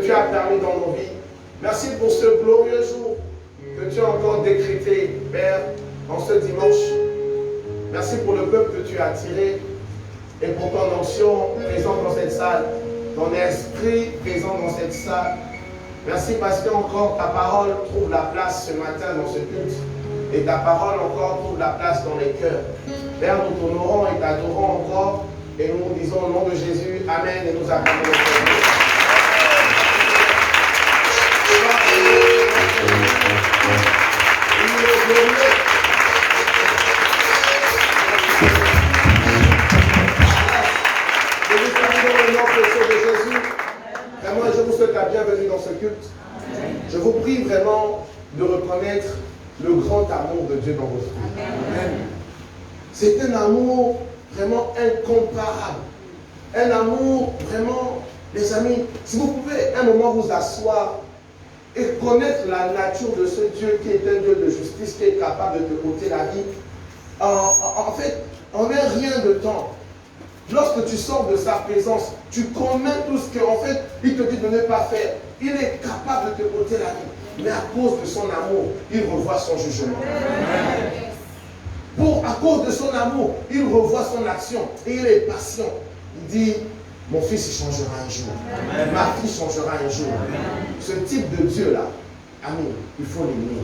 tu as permis dans nos vies. Merci pour ce glorieux jour que tu as encore décrété, Père, en ce dimanche. Merci pour le peuple que tu as attiré et pour ton onction présente dans cette salle, ton esprit présent dans cette salle. Merci parce que encore ta parole trouve la place ce matin dans ce culte et ta parole encore trouve la place dans les cœurs. Père, nous t'honorons et t'adorons encore et nous disons au nom de Jésus, Amen, et nous acclamons le Seigneur. Je vous salue dans le nom précieux de Jésus. Vraiment, je vous souhaite la bienvenue dans ce culte. Je vous prie vraiment de reconnaître le grand amour de Dieu dans votre vie. C'est un amour vraiment incomparable. Un amour vraiment, les amis, si vous pouvez un moment vous asseoir et connaître la nature de ce Dieu qui est un Dieu de justice, qui est capable de te ôter la vie, en fait, en un rien de temps, lorsque tu sors de sa présence, tu connais tout ce qu'en fait, il te dit de ne pas faire. Il est capable de te ôter la vie. Mais à cause de son amour, il revoit son jugement. À cause de son amour, il revoit son action et il est patient. Il dit, mon fils il changera un jour. Amen. Ma fille changera un jour. Amen. Ce type de Dieu-là, ami, il faut l'aimer.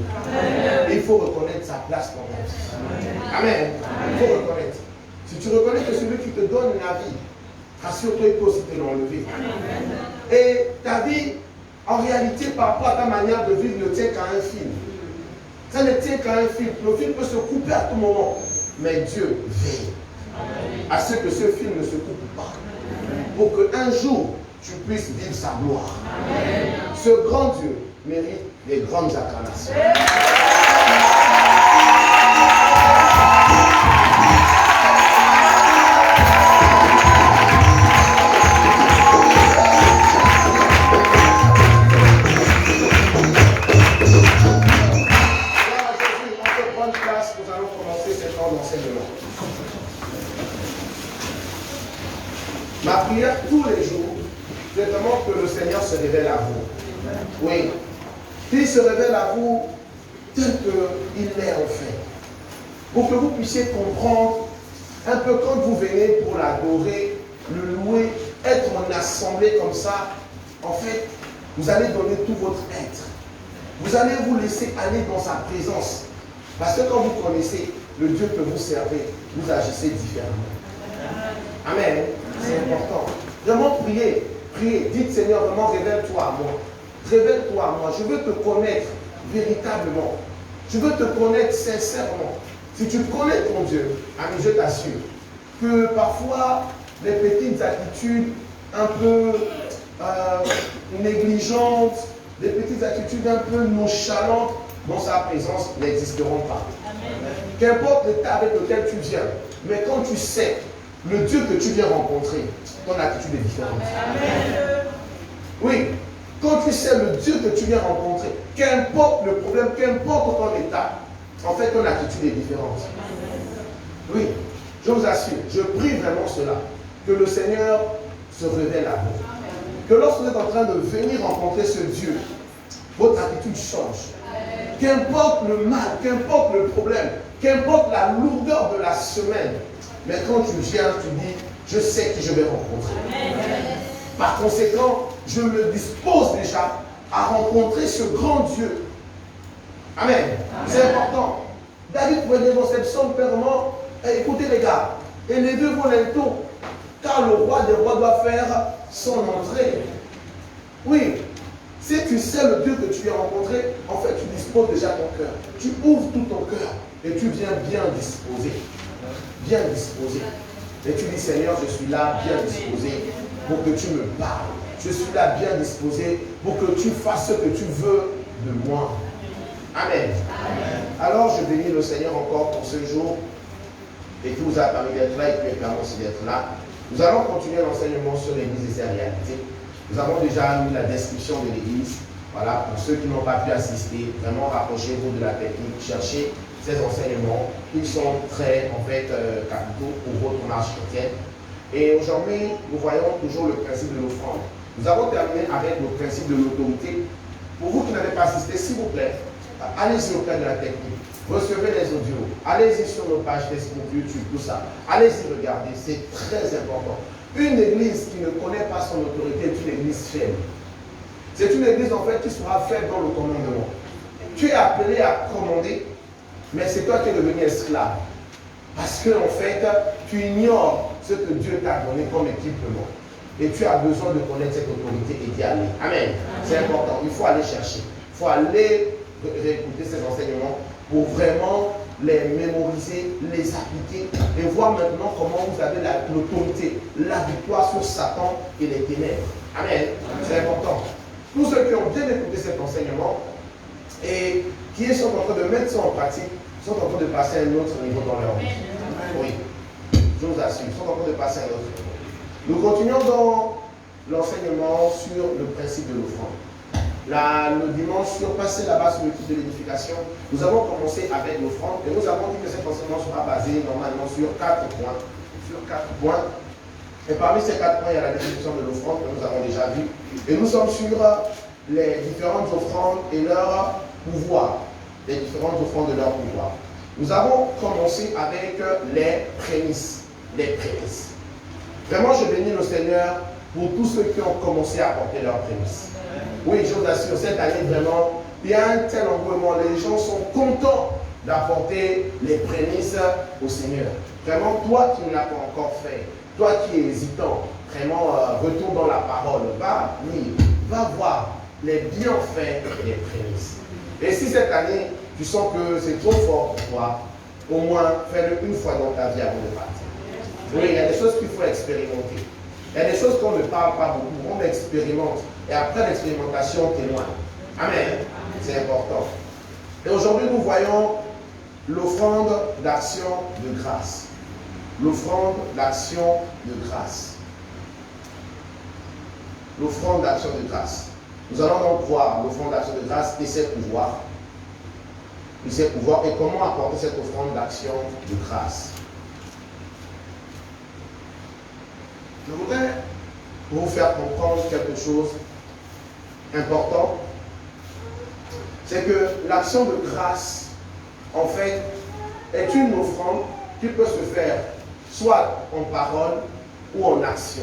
Il faut reconnaître sa place dans ta vie. Amen. Il faut reconnaître. Si tu reconnais que celui qui te donne la vie, rassure-toi, il peut aussi te l'enlever. Et ta vie, en réalité, par rapport à ta manière de vivre, ne tient qu'à un fil. Ça ne tient qu'à un fil. Le fil peut se couper à tout moment. Mais Dieu veille à ce que ce fil ne se coupe pas. Pour qu'un jour, tu puisses vivre sa gloire. Amen. Ce grand Dieu mérite des grandes acclamations. Ma prière tous les jours, c'est vraiment que le Seigneur se révèle à vous. Oui. Qu'il se révèle à vous tel qu'il est en fait. Pour que vous puissiez comprendre un peu quand vous venez pour l'adorer, le louer, être en assemblée comme ça, en fait, vous allez donner tout votre être. Vous allez vous laisser aller dans sa présence. Parce que quand vous connaissez le Dieu que vous servez, vous agissez différemment. Amen. C'est important. Vraiment priez, priez. Dites Seigneur, vraiment révèle-toi à moi. Révèle-toi à moi. Je veux te connaître véritablement. Je veux te connaître sincèrement. Si tu connais ton Dieu, ami, je t'assure que parfois les petites attitudes un peu négligentes, les petites attitudes un peu nonchalantes dans sa présence n'existeront pas. Qu'importe l'état avec lequel tu viens, mais quand tu sais le Dieu que tu viens rencontrer, ton attitude est différente. Amen. Oui, quand tu sais le Dieu que tu viens rencontrer, qu'importe le problème, qu'importe ton état, en fait ton attitude est différente. Oui, je vous assure, je prie vraiment cela, que le Seigneur se révèle à vous. Que lorsque vous êtes en train de venir rencontrer ce Dieu, votre attitude change. Qu'importe le mal, qu'importe le problème, qu'importe la lourdeur de la semaine, mais quand tu viens, tu dis, je sais qui je vais rencontrer. Amen. Par conséquent, je me dispose déjà à rencontrer ce grand Dieu. Amen. Amen. C'est important. David pouvait dire dans cette somme clairement, écoutez les gars, élevez vos linteaux, car le roi des rois doit faire son entrée. Oui, si tu sais le Dieu que tu viens rencontrer, en fait, tu disposes déjà ton cœur. Tu ouvres tout ton cœur et tu viens bien disposé. Bien disposé. Et tu dis, Seigneur, je suis là bien disposé pour que tu me parles. Je suis là bien disposé pour que tu fasses ce que tu veux de moi. Amen. Amen. Alors, je bénis le Seigneur encore pour ce jour et qui vous a permis d'être là et qui me permet aussi d'être là. Nous allons continuer l'enseignement sur l'Église et ses réalités. Nous avons déjà mis la description de l'Église. Voilà, pour ceux qui n'ont pas pu assister, vraiment rapprochez-vous de la technique, cherchez ces enseignements. Ils sont très, en fait, capitaux pour votre marche chrétienne. Et aujourd'hui, nous voyons toujours le principe de l'offrande. Nous avons terminé avec le principe de l'autorité. Pour vous qui n'avez pas assisté, s'il vous plaît, allez-y auprès de la technique. Recevez les audios. Allez-y sur nos pages Facebook, YouTube, tout ça. Allez-y regarder, c'est très important. Une église qui ne connaît pas son autorité est une église faible. C'est une église en fait qui sera faible dans le commandement. Tu es appelé à commander, mais c'est toi qui es devenu esclave. Parce que en fait, tu ignores ce que Dieu t'a donné comme équipement. Et tu as besoin de connaître cette autorité et d'y aller. Amen. C'est important. Il faut aller chercher. Il faut aller réécouter ces enseignements pour vraiment les mémoriser, les appliquer et voir maintenant comment vous avez l'autorité, la victoire sur Satan et les ténèbres. Amen. C'est important. Tous ceux qui ont bien écouté cet enseignement et qui sont en train de mettre ça en pratique, sont en train de passer à un autre niveau dans leur vie. Oui, je vous assure, ils sont en train de passer à un autre niveau. Nous continuons dans l'enseignement sur le principe de l'offrande. Le dimanche, sur passer là-bas sur le type de l'édification, nous avons commencé avec l'offrande et nous avons dit que cet enseignement sera basé normalement sur 4 points. Sur 4 points. Et parmi ces 4 points, il y a la définition de l'offrande que nous avons déjà vu. Et nous sommes sur les différentes offrandes et leur pouvoir. Les différentes offrandes de leur pouvoir. Nous avons commencé avec les prémices. Les prémices. Vraiment, je bénis le Seigneur pour tous ceux qui ont commencé à apporter leurs prémices. Oui, je vous assure, cette année, vraiment, il y a un tel engouement. Les gens sont contents d'apporter les prémices au Seigneur. Vraiment, toi qui ne l'as pas encore fait, toi qui es hésitant, vraiment, retourne dans la parole. Va lire, va voir les bienfaits des prémices. Et si cette année, tu sens que c'est trop fort pour toi, au moins, fais-le une fois dans ta vie avant de partir. Oui, il y a des choses qu'il faut expérimenter. Il y a des choses qu'on ne parle pas beaucoup, on expérimente. Et après l'expérimentation, on témoigne. Amen. C'est important. Et aujourd'hui, nous voyons l'offrande d'action de grâce. L'offrande d'action de grâce. L'offrande d'action de grâce. Nous allons donc voir l'offrande d'action de grâce et ses pouvoirs. Et ses pouvoirs et comment apporter cette offrande d'action de grâce. Je voudrais vous faire comprendre quelque chose d'important. C'est que l'action de grâce, en fait, est une offrande qui peut se faire soit en parole ou en action.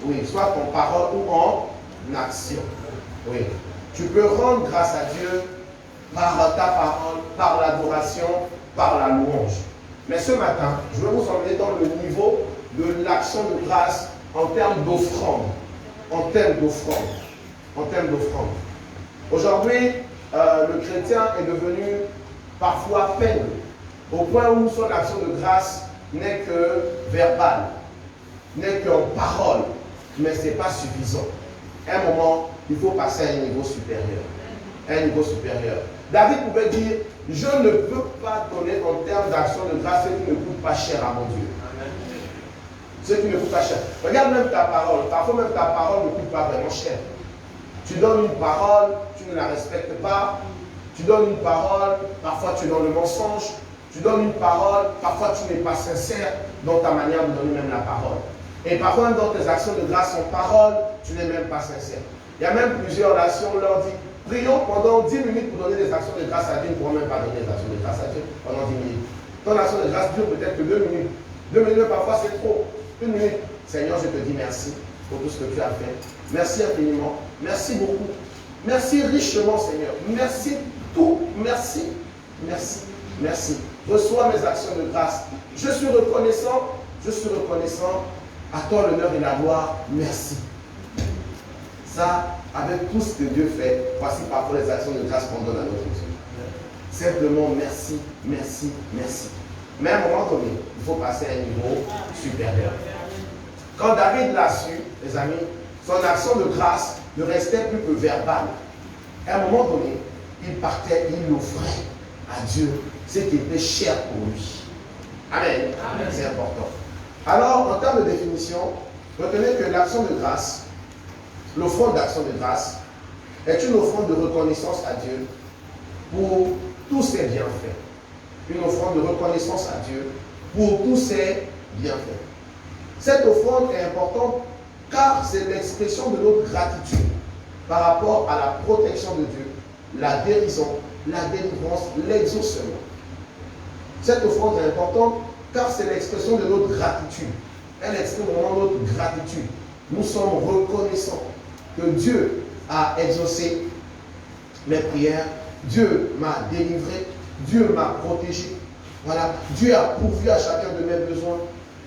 Oui, soit en parole ou en action. Oui. Tu peux rendre grâce à Dieu par ta parole, par l'adoration, par la louange. Mais ce matin, je vais vous emmener dans le niveau de l'action de grâce en termes d'offrande. En termes d'offrande. En termes d'offrande. Aujourd'hui, le chrétien est devenu parfois faible, au point où son action de grâce n'est que verbale, n'est qu'en parole, mais ce n'est pas suffisant. À un moment, il faut passer à un niveau supérieur. Un niveau supérieur. David pouvait dire, je ne peux pas donner en termes d'action de grâce ce qui ne coûte pas cher à mon Dieu. Ce qui ne coûte pas cher. Regarde même ta parole. Parfois même ta parole ne coûte pas vraiment cher. Tu donnes une parole, tu ne la respectes pas. Tu donnes une parole, parfois tu es dans le mensonge. Tu donnes une parole, parfois tu n'es pas sincère dans ta manière de donner même la parole. Et parfois dans tes actions de grâce en parole, tu n'es même pas sincère. Il y a même plusieurs nations, on leur dit, prions pendant 10 minutes pour donner des actions de grâce à Dieu. Ils ne pourront même pas donner des actions de grâce à Dieu pendant 10 minutes. Ton action de grâce dure peut-être que 2 minutes. 2 minutes parfois c'est trop. 1 minute. Seigneur, je te dis merci pour tout ce que tu as fait. Merci infiniment. Merci beaucoup. Merci richement, Seigneur. Merci tout. Merci. Merci. Merci. Reçois mes actions de grâce. Je suis reconnaissant. Je suis reconnaissant. À toi l'honneur et la gloire. Merci. Ça, avec tout ce que Dieu fait, voici parfois les actions de grâce qu'on donne à notre Dieu. Simplement merci, merci, merci. Mais à un moment donné, il faut passer à un niveau supérieur. Quand David l'a su, les amis, son action de grâce ne restait plus que verbale. À un moment donné, il partait, il offrait à Dieu ce qui était cher pour lui. Amen. Amen. C'est important. Alors, en termes de définition, retenez que l'action de grâce, l'offrande d'action de grâce, est une offrande de reconnaissance à Dieu pour tous ses bienfaits. Une offrande de reconnaissance à Dieu pour tous ses bienfaits. Cette offrande est importante car c'est l'expression de notre gratitude par rapport à la protection de Dieu, la guérison, la délivrance, l'exaucement. Cette offrande est importante car c'est l'expression de notre gratitude. Elle exprime vraiment notre gratitude. Nous sommes reconnaissants que Dieu a exaucé mes prières, Dieu m'a délivré, Dieu m'a protégé. Voilà, Dieu a pourvu à chacun de mes besoins.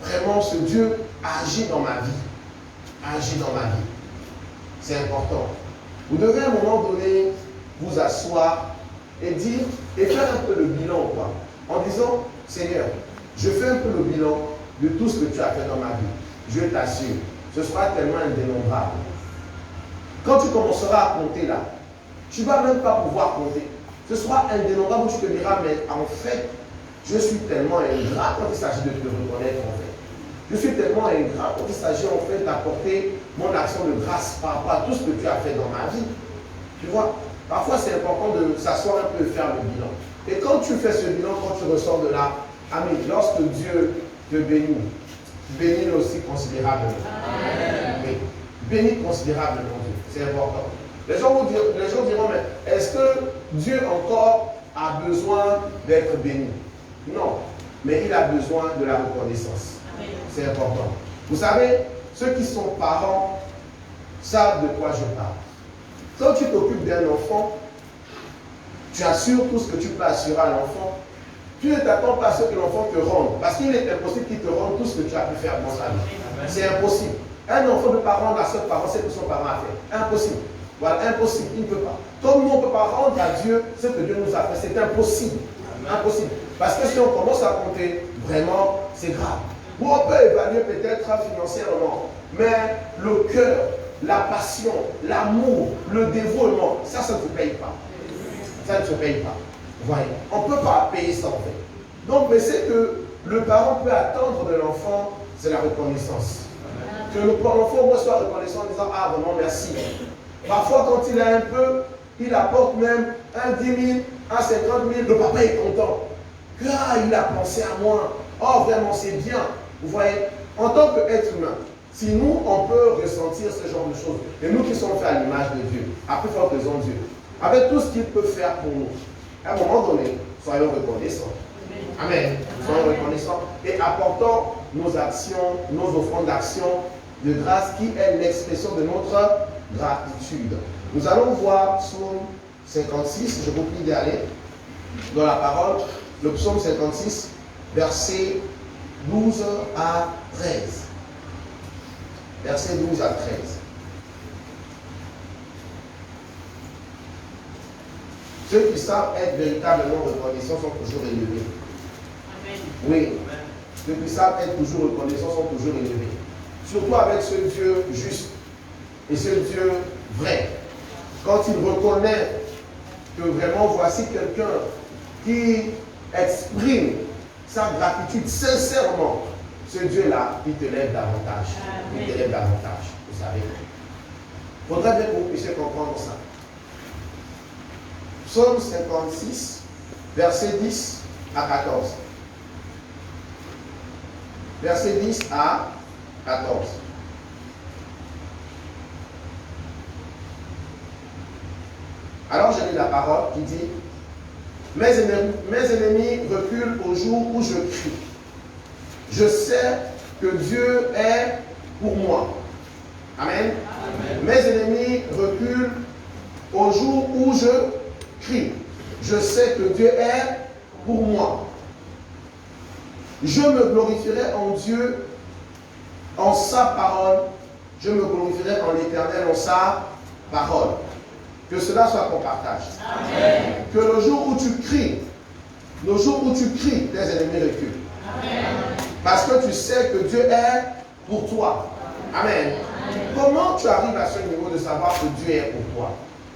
Vraiment, ce Dieu agit dans ma vie. Agit dans ma vie. C'est important. Vous devez à un moment donné vous asseoir et dire, et faire un peu le bilan ou pas. En disant, Seigneur, je fais un peu le bilan de tout ce que tu as fait dans ma vie. Je t'assure, ce sera tellement indénombrable. Quand tu commenceras à compter là, tu ne vas même pas pouvoir compter. Ce sera indénombrable où tu te diras, mais en fait, je suis tellement ingrat quand il s'agit de te reconnaître en fait. Je suis tellement ingrat quand il s'agit en fait d'apporter mon action de grâce par rapport à tout ce que tu as fait dans ma vie. Tu vois, parfois c'est important de s'asseoir un peu et faire le bilan. Et quand tu fais ce bilan, quand tu ressors de là, amen, lorsque Dieu te bénit, bénis-le aussi considérablement. Amen. Oui, bénis considérablement Dieu, c'est important. Les gens diront, mais est-ce que Dieu encore a besoin d'être béni? Non, mais il a besoin de la reconnaissance. C'est important. Vous savez, ceux qui sont parents savent de quoi je parle. Quand tu t'occupes d'un enfant, tu assures tout ce que tu peux assurer à l'enfant. Tu ne t'attends pas à ce que l'enfant te rende, parce qu'il est impossible qu'il te rende tout ce que tu as pu faire dans sa vie. C'est impossible. Un enfant ne peut pas rendre à son parent ce que son parent a fait. Impossible. Voilà, impossible. Il ne peut pas. Comme nous, on ne peut pas rendre à Dieu ce que Dieu nous a fait. C'est impossible. Impossible. Parce que si on commence à compter, vraiment, c'est grave. Ou on peut évaluer peut-être financièrement, mais le cœur, la passion, l'amour, le dévouement, ça ne se paye pas. Ça ne se paye pas. Voyez, on ne peut pas payer ça en fait. Donc, mais c'est que le parent peut attendre de l'enfant, c'est la reconnaissance. Que l'enfant soit reconnaissant en disant, ah vraiment merci. Parfois, quand il a un peu, il apporte même un 10 000, un 50 000, le papa est content. Ah, il a pensé à moi. Oh, vraiment, c'est bien. Vous voyez, en tant qu'être humain, si nous, on peut ressentir ce genre de choses, et nous qui sommes faits à l'image de Dieu, à plus forte raison de Dieu, avec tout ce qu'il peut faire pour nous, à un moment donné, soyons reconnaissants. Amen. Soyons reconnaissants et apportons nos actions, nos offrandes d'action de grâce qui est l'expression de notre gratitude. Nous allons voir psaume 56, je vous prie d'aller dans la parole, le psaume 56, versets 12 à 13. Versets 12 à 13. Ceux qui savent être véritablement reconnaissants sont toujours élevés. Amen. Oui. Ceux qui savent être toujours reconnaissants sont toujours élevés. Surtout avec ce Dieu juste et ce Dieu vrai. Quand il reconnaît que vraiment voici quelqu'un qui exprime sa gratitude sincèrement, ce Dieu-là, il te lève davantage. Amen. Il te lève davantage, vous savez. Il faudrait bien que vous puissiez comprendre ça. Psaume 56, verset 10 à 14. Verset 10 à 14. Alors je lis la parole qui dit, mes ennemis reculent au jour où je crie. Je sais que Dieu est pour moi. Amen. Amen. Mes ennemis reculent au jour où je crie. Je sais que Dieu est pour moi. Je me glorifierai en Dieu, en sa parole. Je me glorifierai en l'Éternel, en sa parole. Que cela soit ton partage. Amen. Que le jour où tu cries, tes ennemis reculent. Amen. Parce que tu sais que Dieu est pour toi. Amen. Amen. Comment tu arrives à ce niveau de savoir que Dieu est pour toi?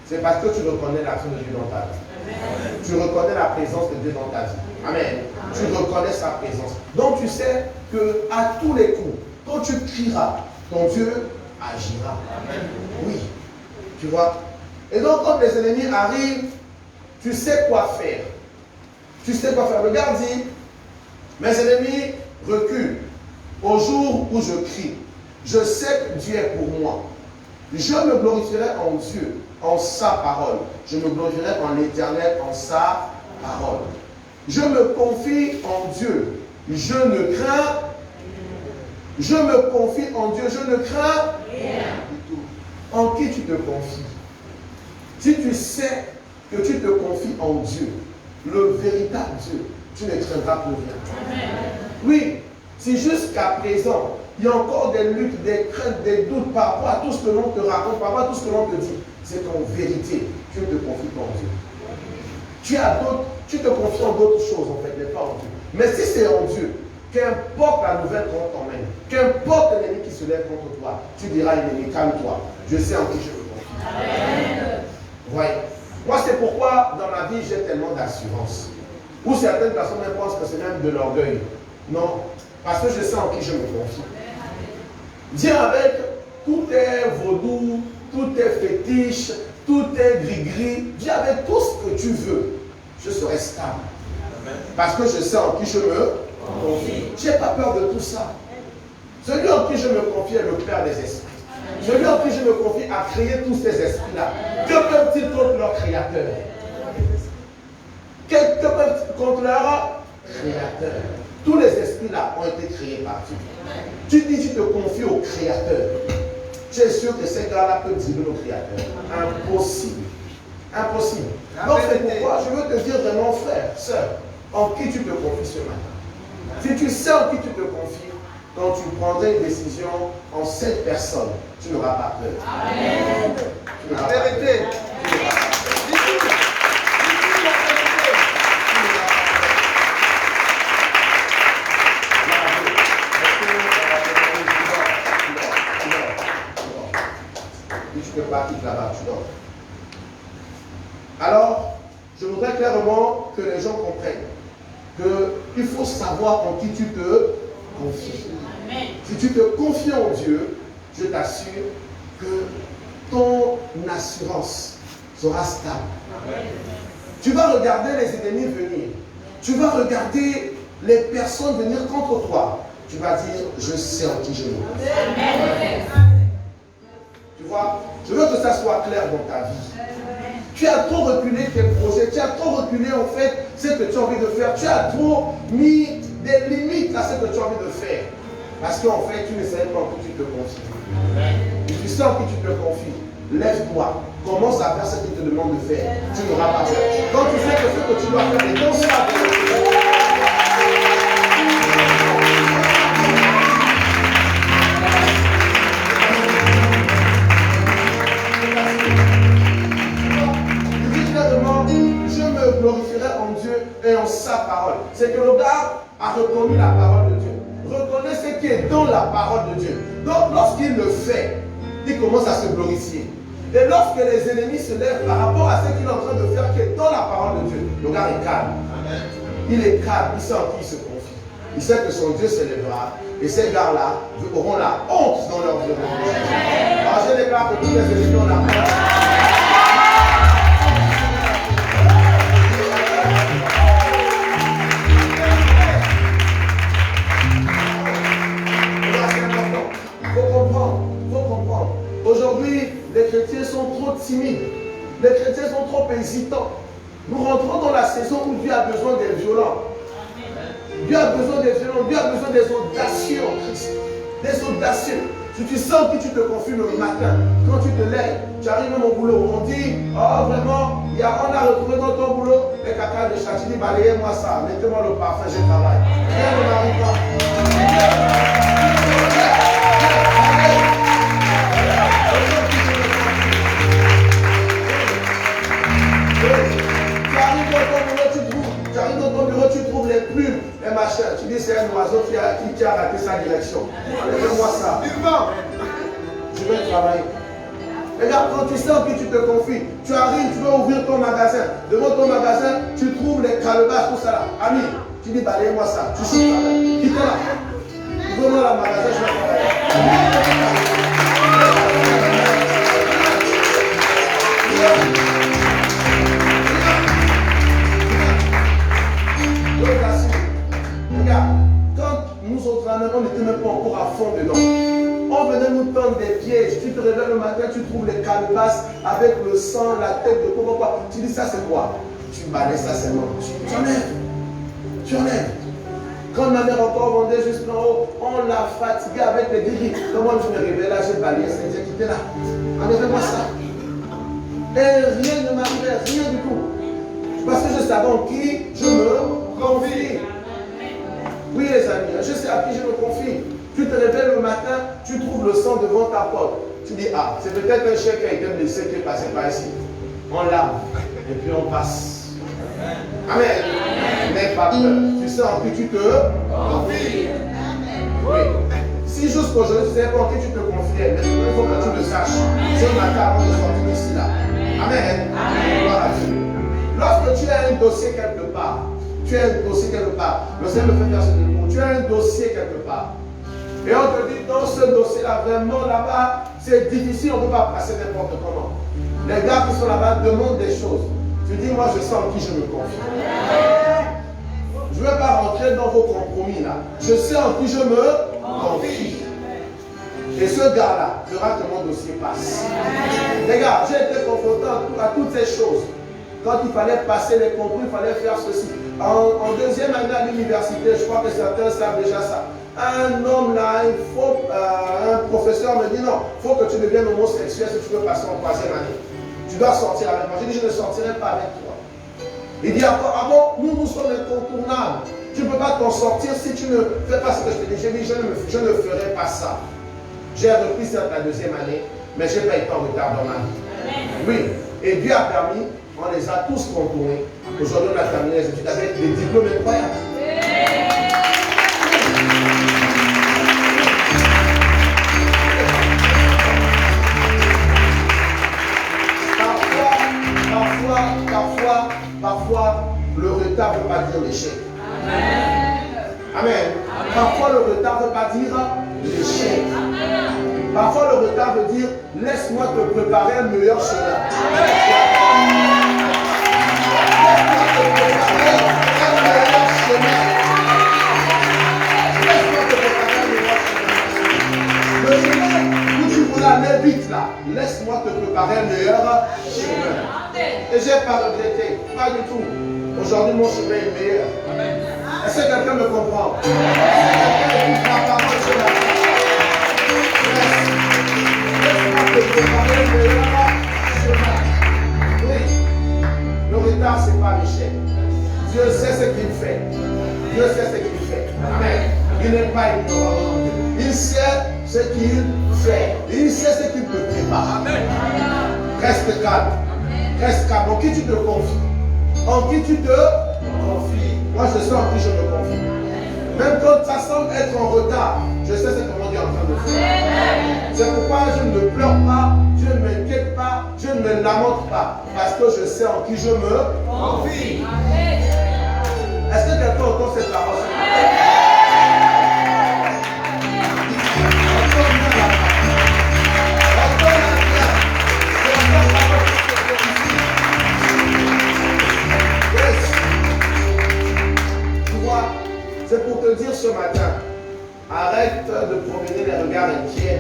C'est parce que tu reconnais l'action de Dieu dans ta vie. Amen. Tu reconnais la présence de Dieu dans ta vie. Amen. Amen. Tu reconnais sa présence. Donc tu sais qu'à tous les coups, quand tu crieras, ton Dieu agira. Amen. Oui. Tu vois? Et donc quand les ennemis arrivent, tu sais quoi faire. Tu sais quoi faire. Regarde, dit, mes ennemis reculent au jour où je crie. Je sais que Dieu est pour moi. Je me glorifierai en Dieu, en sa parole. Je me glorifierai en l'Éternel, en sa parole. Je me confie en Dieu. Je ne crains. Je me confie en Dieu. Je ne crains rien du tout. En qui tu te confies? Si tu sais que tu te confies en Dieu, le véritable Dieu, tu ne craindras plus rien. Amen. Oui, si jusqu'à présent, il y a encore des luttes, des craintes, des doutes par rapport à tout ce que l'on te raconte, par rapport à tout ce que l'on te dit, c'est qu'en vérité, tu ne te confies pas en Dieu. Tu te confies en d'autres choses, en fait, mais pas en Dieu. Mais si c'est en Dieu, qu'importe la nouvelle qu'on t'emmène, qu'importe l'ennemi qui se lève contre toi, tu diras à l'ennemi, calme-toi, je sais en qui je me confie. Amen. Voyez. Moi, c'est pourquoi dans ma vie, j'ai tellement d'assurance. Ou certaines personnes même pensent que c'est même de l'orgueil. Non, parce que je sais en qui je me confie. Viens avec, tout est vaudou, tout est fétiche, tout est gris-gris. Viens avec tout ce que tu veux. Je serai stable. Parce que je sais en qui je me confie. Je n'ai pas peur de tout ça. Celui en qui je me confie est le Père des esprits. Celui en qui je me confie a créé tous ces esprits-là. Que peuvent-ils contre leur créateur? Que peuvent-ils contre leur créateur? Tous les esprits-là ont été créés par Dieu. Tu dis, tu te confies au créateur. Tu es sûr que ces gars-là peuvent dribbler au créateur? Impossible. Impossible. Donc c'est pourquoi je veux te dire vraiment, frère, soeur, en qui tu te confies ce matin. Si tu sais en qui tu te confies, quand tu prendras une décision en cette personne, tu n'auras pas peur. Amen. Tu n'auras pas peur. Tu peux pas quitter là-bas, tu dors. Alors, je voudrais clairement que les gens comprennent qu'il faut savoir en qui tu te confies. Amen. Si tu te confies en Dieu, je t'assure que ton assurance sera stable. Amen. Tu vas regarder les ennemis venir. Tu vas regarder les personnes venir contre toi. Tu vas dire, je sais en qui je me confie. Amen. Tu vois, je veux que ça soit clair dans ta vie. Tu as trop reculé tes projets, tu as trop reculé en fait ce que tu as envie de faire. Tu as trop mis des limites à ce que tu as envie de faire. Parce qu'en fait, tu ne savais pas en qui tu te confies. Et tu sais en qui tu te confies. Lève-toi, commence à faire ce qu'il te demande de faire. Tu n'auras pas peur. Quand tu sais que ce que tu dois faire est dans ça. Je me glorifierai en Dieu et en sa parole. C'est que le gars a reconnu la parole de Dieu. Reconnaît ce qui est dans la parole de Dieu. Donc lorsqu'il le fait, il commence à se glorifier. Et lorsque les ennemis se lèvent par rapport à ce qu'il est en train de faire qui est dans la parole de Dieu, le gars est calme. Amen. Il est calme, il sait en qui il se confie. Il sait que son Dieu s'élèvera. Et ces gars-là auront la honte dans leur vie. Alors je déclare que tous les ennemis ont la honte. Aujourd'hui, les chrétiens sont trop timides. Les chrétiens sont trop hésitants. Nous rentrons dans la saison où Dieu a besoin des violents. Dieu a besoin des violents. Dieu a besoin des audacieux en Christ. Des audacieux. Si tu sens que tu te confies le matin, quand tu te lèves, tu arrives même au boulot. On dit, oh vraiment, on a retrouvé dans ton boulot les caca de chat. Tu dis, balayez-moi ça, mettez-moi le parfum, je travaille. Rien ne m'arrive pas. Tu trouves les plumes, les machins. Tu dis c'est un oiseau qui a raté sa direction. Enlève-moi ça. Je vais travailler. Regarde, quand tu sens que tu te confies, tu arrives, tu veux ouvrir ton magasin. Devant ton magasin, tu trouves les calebasses, tout ça là. Ami, tu dis balayez-moi ça. Tu sais pas. Quitte-la. Ouvre-moi la magasin, je vais travailler. Regarde, quand nous autres là, on n'était même pas encore à fond dedans. On venait te réveilles le matin, tu trouves les calebasses avec le sang, la tête de quoi. Tu dis ça c'est quoi? Tu balayes ça seulement. Tu enlèves. Tu enlèves. Quand ma mère encore vendait juste en haut, on l'a fatigué avec les grilles. Comment je me réveille là, j'ai balayé, c'est quitté là. Enlevez-moi ça. Et rien ne m'arrivait, rien du tout. Parce que je savais en qui je me confie. Oui les amis, je sais à qui je me confie. Tu te réveilles le matin, tu trouves le sang devant ta porte. Tu dis, ah, c'est peut-être un chèque qui a été blessé qui est passé par ici. On lave et puis on passe. Amen. N'aie pas peur. Tu sais en qui tu te confies. Oui. Si jusqu'aujourd'hui tu sais pas en qui tu te confies, il faut que tu le saches. Ce matin avant de sortir ici là. Amen. Gloire à Dieu. Lorsque tu as un dossier quelque part, le Seigneur me fait faire ce décours, tu as un dossier quelque part, et on te dit, dans ce dossier-là, vraiment là-bas, c'est difficile, on ne peut pas passer n'importe comment. Les gars qui sont là-bas demandent des choses. Tu dis, moi je sais en qui je me confie. Je ne veux pas rentrer dans vos compromis là. Je sais en qui je me confie. Et ce gars-là fera que mon dossier passe. Les gars, j'ai été confronté à toutes ces choses. Quand il fallait passer les concours, il fallait faire ceci. En deuxième année à l'université, je crois que certains savent déjà ça. Un homme là, un professeur me dit non, il faut que tu deviennes homosexuel si tu veux passer en troisième année. Tu dois sortir avec moi. J'ai dit je ne sortirai pas avec toi. Il dit ah bon, nous sommes incontournables. Tu ne peux pas t'en sortir si tu ne fais pas ce que je te dis. J'ai dit je ne ferai pas ça. J'ai repris ça la deuxième année, mais je n'ai pas été en retard dans ma vie. Oui, et Dieu a permis. On les a tous contournés. Aujourd'hui, on a terminé les études avec des diplômes incroyables. Parfois, le retard ne veut pas dire l'échec. Amen. Parfois, le retard ne veut pas dire l'échec. Parfois, le retard veut dire laisse-moi te préparer un meilleur chemin. Le chemin où tu voulais aller vite là, laisse-moi te préparer un meilleur chemin. Et j'ai pas regretté, pas du tout. Aujourd'hui, mon chemin est meilleur. Est-ce que quelqu'un me comprend? Est-ce que quelqu'un écoute ma parole ce matin? Laisse-moi te préparer un meilleur chemin. Oui. Le retard, ce n'est pas l'échec. Dieu sait ce qu'il fait. Dieu sait ce qu'il fait. Amen. Il n'est pas ignorant. Il sait ce qu'il fait. Il sait ce qu'il te prépare. Amen. Reste calme. Reste calme. En qui tu te confies? En qui tu te confies? Moi, je sais en qui je me confie. Même quand ça semble être en retard, je sais ce que mon Dieu est en train de faire. C'est pourquoi je ne pleure pas, je ne m'inquiète pas, je ne me lamente pas. Parce que je sais en qui je me confie. Est-ce que quelqu'un entend cette parole? C'est pour te dire ce matin, arrête de promener les regards inquiets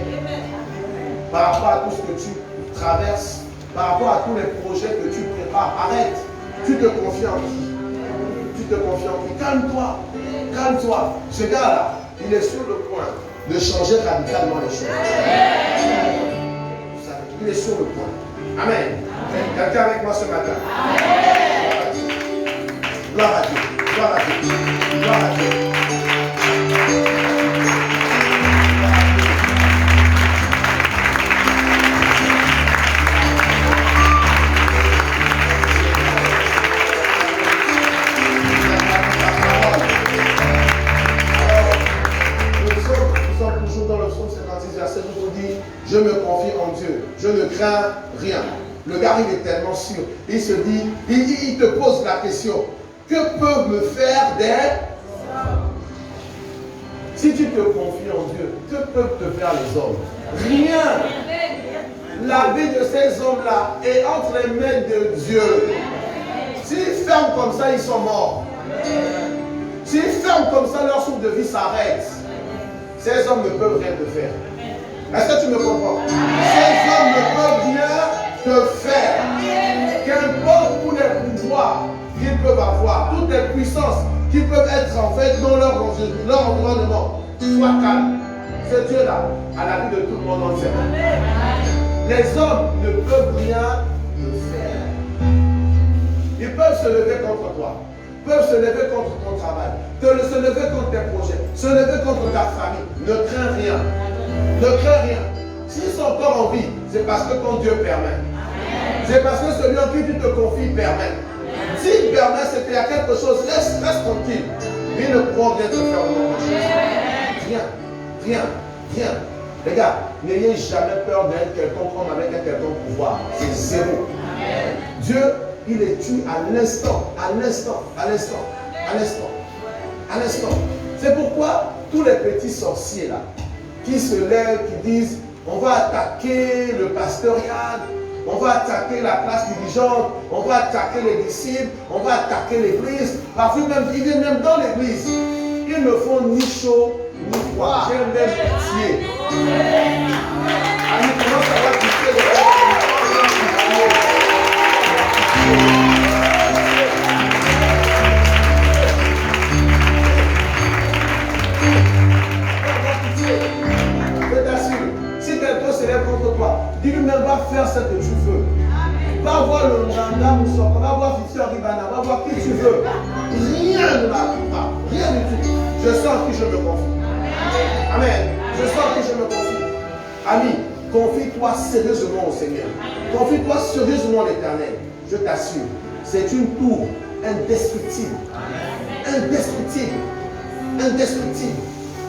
par rapport à tout ce que tu traverses, par rapport à tous les projets que tu prépares. Arrête. Tu te confies en qui? Tu te confies en qui? Calme-toi. Calme-toi. Ce gars-là, il est sur le point de changer radicalement les choses. Il est sur le point. Amen. Quelqu'un avec moi ce matin? Gloire à Dieu. Gloire à Dieu. Gloire à Dieu. Nous sommes toujours dans le psaume 56, verset 12, on dit, je me confie en Dieu, je ne crains rien. Le gars, il est tellement sûr. Il se dit, il te pose la question. Que peuvent me faire des hommes? Si tu te confies en Dieu, que peuvent te faire les hommes? Rien. La vie de ces hommes-là est entre les mains de Dieu. S'ils ferment comme ça, ils sont morts. S'ils ferment comme ça, leur souffle de vie s'arrête. Ces hommes ne peuvent rien te faire. Est-ce que tu me comprends? Ces hommes ne peuvent rien te faire. Qu'importe tous les pouvoirs qu'ils peuvent avoir, toutes les puissances qui peuvent être en fait dans leur environnement, sois calme. Ce Dieu-là a la vie de tout le monde entier. Les hommes ne peuvent rien te faire. Ils peuvent se lever contre toi, peuvent se lever contre ton travail, se lever contre tes projets, se lever contre ta famille. Ne crains rien. Ne crains rien. S'ils sont encore en vie, c'est parce que ton Dieu permet. C'est parce que celui en qui tu te confies permet. S'il permet, c'est qu'il y a quelque chose. Reste tranquille. Il ne pourra rien te faire au nom de Jésus. Rien. Les gars, n'ayez jamais peur d'être quelconque homme avec un quelconque pouvoir. C'est zéro. Dieu, il les tue à l'instant. C'est pourquoi tous les petits sorciers là, qui se lèvent, qui disent, on va attaquer le pastoriat, on va attaquer la classe dirigeante, on va attaquer les disciples, on va attaquer l'église. Parfois même, ils viennent même dans l'église. Ils ne font ni chaud, ni froid. J'ai même pitié. Ami, comment ça va quitter le rêve? Je t'assure, si quelqu'un se lève contre toi, dis-lui même va faire ce que tu veux. Va voir le Nganga Moussoko, va voir Fifi Ribana, va voir qui tu veux. Rien ne m'arrivera, rien du tout. Je sens en qui je me confie. Amen. Je sens en qui je me confie. Ami, confie-toi sérieusement au Seigneur. Confie-toi sérieusement à l'Éternel. Je t'assure, c'est une tour indestructible. Indestructible.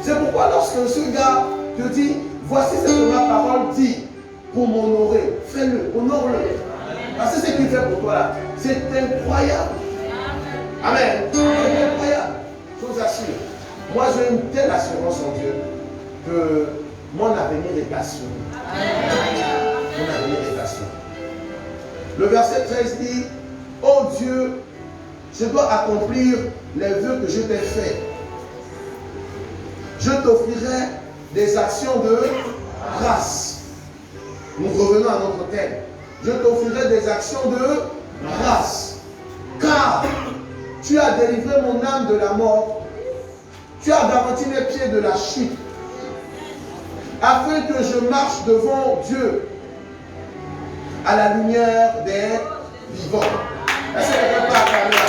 C'est pourquoi lorsque ce gars te dit, voici ce que ma parole dit, pour m'honorer, fais-le, honore-le. Parce que ce qu'il fait pour toi là, c'est incroyable. Amen. C'est incroyable. Je vous assure. Moi, j'ai une telle assurance en Dieu que mon avenir est assuré. Mon avenir est assuré. Le verset 13 dit, oh Dieu, je dois accomplir les vœux que je t'ai faits. Je t'offrirai des actions de grâce. Nous revenons à notre thème. Je t'offrirai des actions de grâce. Car tu as délivré mon âme de la mort. Tu as garanti mes pieds de la chute. Afin que je marche devant Dieu à la lumière des vivants. Est-ce que quelqu'un peut acclamer la parole?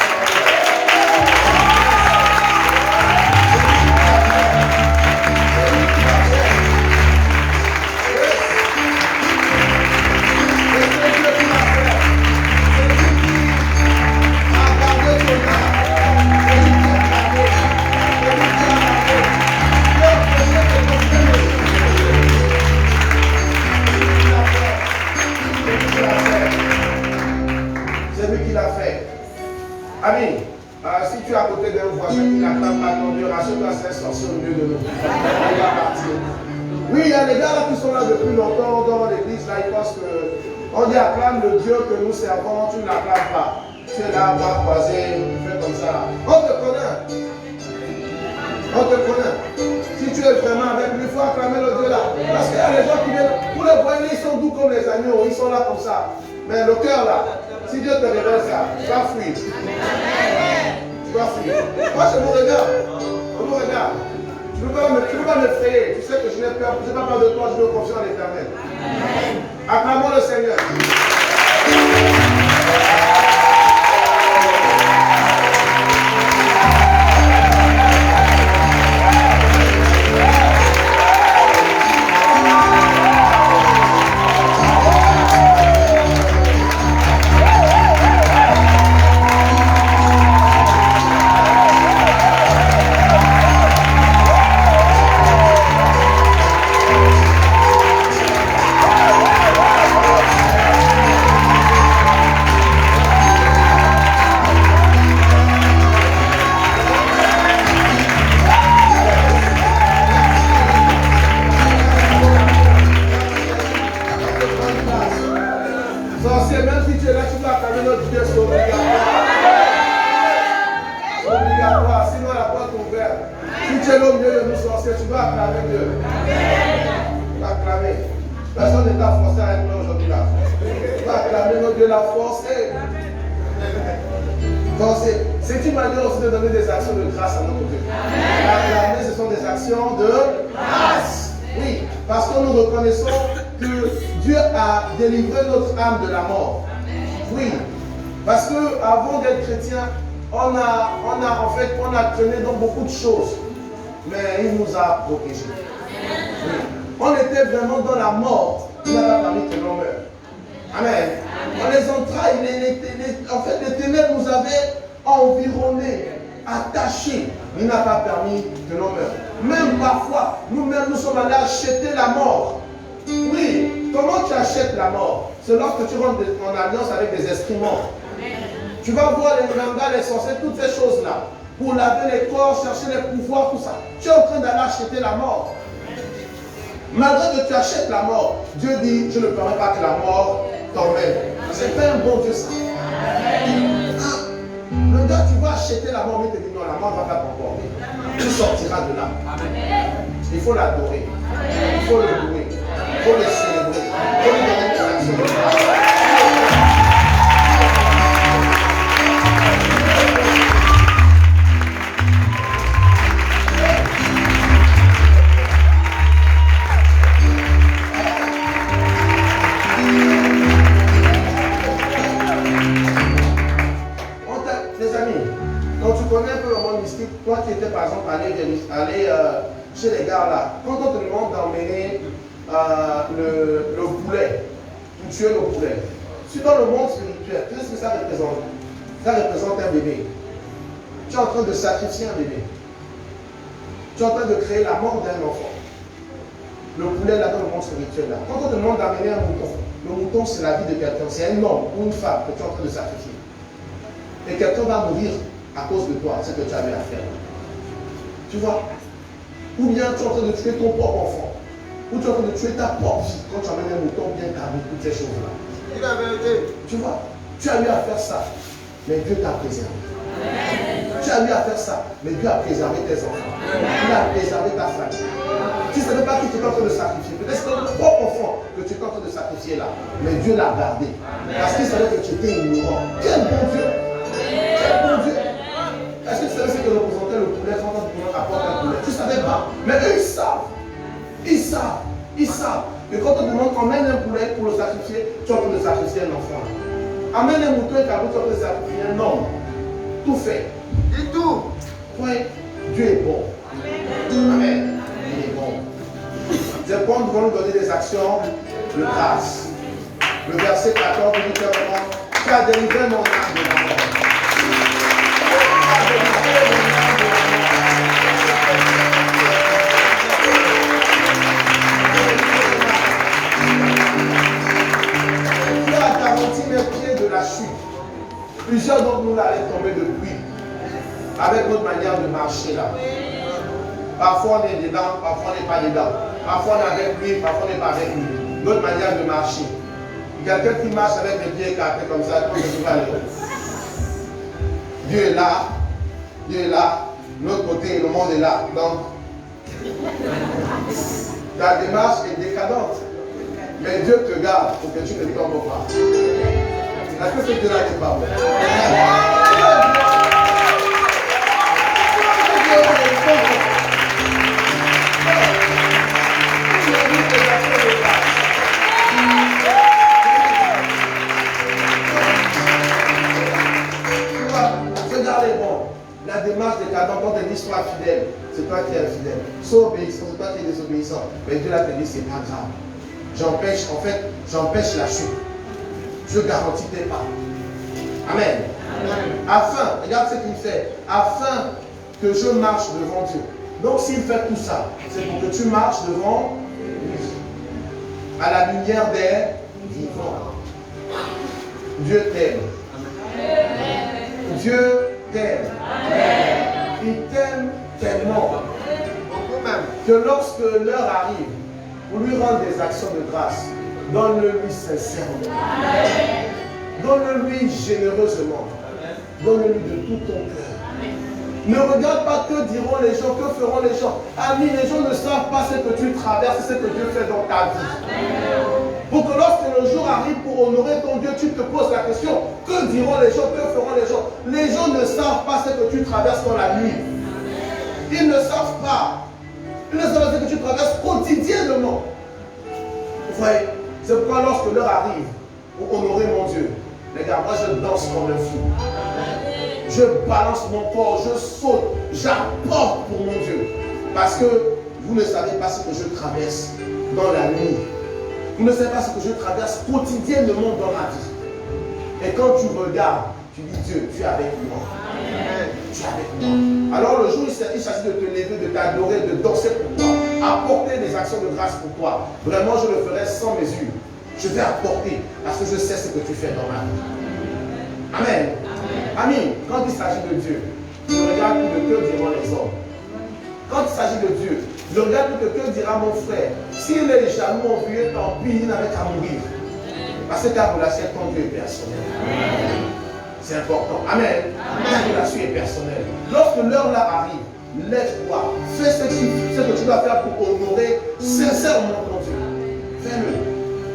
Ami, si tu es à côté d'un voisin qui n'attend pas ton Dieu, rassure-toi, c'est un sorcier au milieu de nous. Il va partir. Oui, il y a des gars là qui sont là depuis longtemps dans l'église, là, ils pensent que on dit acclame le Dieu que nous servons, tu ne l'acclames pas. Tu es là, bras croisé, tu fais comme ça. On te connaît. On te connaît. Si tu es vraiment avec lui, il faut acclamer le Dieu là. Parce qu'il y a des gens qui viennent, vous les voyez, ils sont doux comme les agneaux, ils sont là comme ça. Mais le cœur là, si Dieu te révèle ça, tu vas fuir. Tu vas fuir. Moi, je vous regarde. Je vous regarde. Tu ne peux pas m'effrayer. Tu sais que je n'ai pas peur de toi, je veux confier en l'Éternel. Acclamons le Seigneur. acclamer. Personne n'est à forcer avec moi aujourd'hui là. Tu vas acclamer notre Dieu, la forcer. Forcer. C'est une manière aussi de donner des actions de grâce à notre Dieu. Acclamer, ce sont des actions de grâce. Oui, parce que nous reconnaissons que Dieu a délivré notre âme de la mort. Oui, parce que avant d'être chrétien, on a traîné dans beaucoup de choses, mais il nous a protégés. Oui. On était vraiment dans la mort, il n'a pas permis que l'on meure. Amen. On les entrailles, en fait les ténèbres nous avaient environnés, attachés. Il n'a pas permis que l'on meure. Même parfois, nous-mêmes nous sommes allés acheter la mort. Oui, comment tu achètes la mort? C'est lorsque tu rentres en alliance avec des esprits morts. Tu vas voir les gangas, les sorciers, toutes ces choses-là. Pour laver les corps, chercher les pouvoirs, tout ça. Tu es en train d'aller acheter la mort. Malgré que tu achètes la mort, Dieu dit, je ne permets pas que la mort t'emmène. C'est pas un bon Dieu ça. Le gars, tu vas acheter la mort, mais il te dit non, la mort va pas t'emporter. Tu sortiras de là. Il faut l'adorer. Il faut le louer. Il faut le célébrer. Il faut lui donner des actions de grâce. Toi qui étais par exemple allé chez les gars là, quand on te demande d'emmener le poulet, pour tuer le poulet, si dans le monde spirituel, qu'est-ce que ça représente? Ça représente un bébé. Tu es en train de sacrifier un bébé. Tu es en train de créer la mort d'un enfant. Le poulet là dans le monde spirituel là. Quand on te demande d'amener un mouton, le mouton c'est la vie de quelqu'un, c'est un homme ou une femme que tu es en train de sacrifier. Et quelqu'un va mourir à cause de toi, ce que tu avais à faire. Tu vois? Ou bien tu es en train de tuer ton propre enfant. Ou tu es en train de tuer ta propre vie quand tu amènes un mouton bien carré, toutes ces choses-là. Dis la vérité. Tu vois? Tu as eu à faire ça, mais Dieu t'a préservé. Tu as eu à faire ça, mais Dieu a préservé tes enfants. Il a préservé ta famille. Tu ne savais pas qui tu es en train de sacrifier. Peut-être que c'est ton propre enfant que tu es en train de sacrifier là. Mais Dieu l'a gardé. Parce qu'il savait que tu étais ignorant. Quel bon Dieu! Quel bon Dieu! Est-ce que tu savais ce que représentait le poulet quand on apporte un poulet? Tu ne savais pas. Mais eux, ils savent. Ils savent. Ils savent. Et quand on te demande emmène un poulet pour le sacrifier, tu es en train de sacrifier un enfant. Amène un mouton et tu es en train de sacrifier un homme. Tout fait. Et tout. Oui. Dieu est bon. Amen. Il est bon. C'est bon, nous allons nous donner des actions de grâce. Le verset 14 nous dit clairement, tu as délivré mon âme de la mort. Tu as garanti mes pieds de la chute. Plusieurs d'entre nous allaient tomber de pluie avec notre manière de marcher là. Parfois on est dedans, parfois on n'est pas dedans. Parfois on est avec lui, parfois on n'est pas avec lui. Notre manière de marcher. Quelqu'un qui marche avec les pieds écartés comme ça, comment tu vas aller? Dieu est là, Dieu est là, l'autre côté, le monde est là. Donc, ta démarche est décadente. Mais Dieu te garde pour que tu ne tombes pas. Est-ce que c'est Dieu là qui parle? Regardez, bon, la démarche décadente, quand elle dit sois fidèle, c'est toi qui es infidèle. Sois obéissant, c'est toi qui es désobéissant. Mais Dieu là te dit, c'est pas grave. J'empêche la chute. Je garantis tes pas. Amen. Afin, regarde ce qu'il fait, afin que je marche devant Dieu. Donc s'il fait tout ça, c'est pour que tu marches devant lui, à la lumière des vivants. Dieu t'aime. Dieu t'aime. Il t'aime tellement que lorsque l'heure arrive, pour lui rendre des actions de grâce, donne-le-lui sincèrement. Donne-le-lui généreusement. Donne-le-lui de tout ton cœur. Ne regarde pas que diront les gens, que feront les gens. Ami, les gens ne savent pas ce que tu traverses, ce que Dieu fait dans ta vie. Pour que lorsque le jour arrive pour honorer ton Dieu, tu te poses la question, que diront les gens, que feront les gens? Les gens ne savent pas ce que tu traverses dans la nuit. Ils ne savent pas. Ils ne savent pas ce que tu traverses quotidiennement. Vous voyez, c'est pourquoi lorsque l'heure arrive pour honorer mon Dieu, les gars, moi je danse comme un fou. Je balance mon corps, je saute, j'apporte pour mon Dieu. Parce que vous ne savez pas ce que je traverse dans la nuit. Vous ne savez pas ce que je traverse quotidiennement dans ma vie. Et quand tu regardes, tu dis Dieu, tu es avec moi. Tu es avec moi. Alors le jour où il s'agit de te lever, de t'adorer, de danser pour toi, apporter des actions de grâce pour toi, vraiment je le ferai sans mesure. Je vais apporter parce que je sais ce que tu fais dans ma vie. Amen. Amen. Quand il s'agit de Dieu, ne regarde plus de que diront les hommes. Quand il s'agit de Dieu, ne regarde plus de que dira mon frère. S'il est jaloux, envieux, tant pis, il n'avait qu'à mourir. Parce que ta relation avec ton Dieu est personnelle. C'est important. Amen. Ta relation est personnelle. Lorsque l'heure là arrive, lève-toi. Fais ce que tu dois faire pour honorer sincèrement ton Dieu. Fais-le.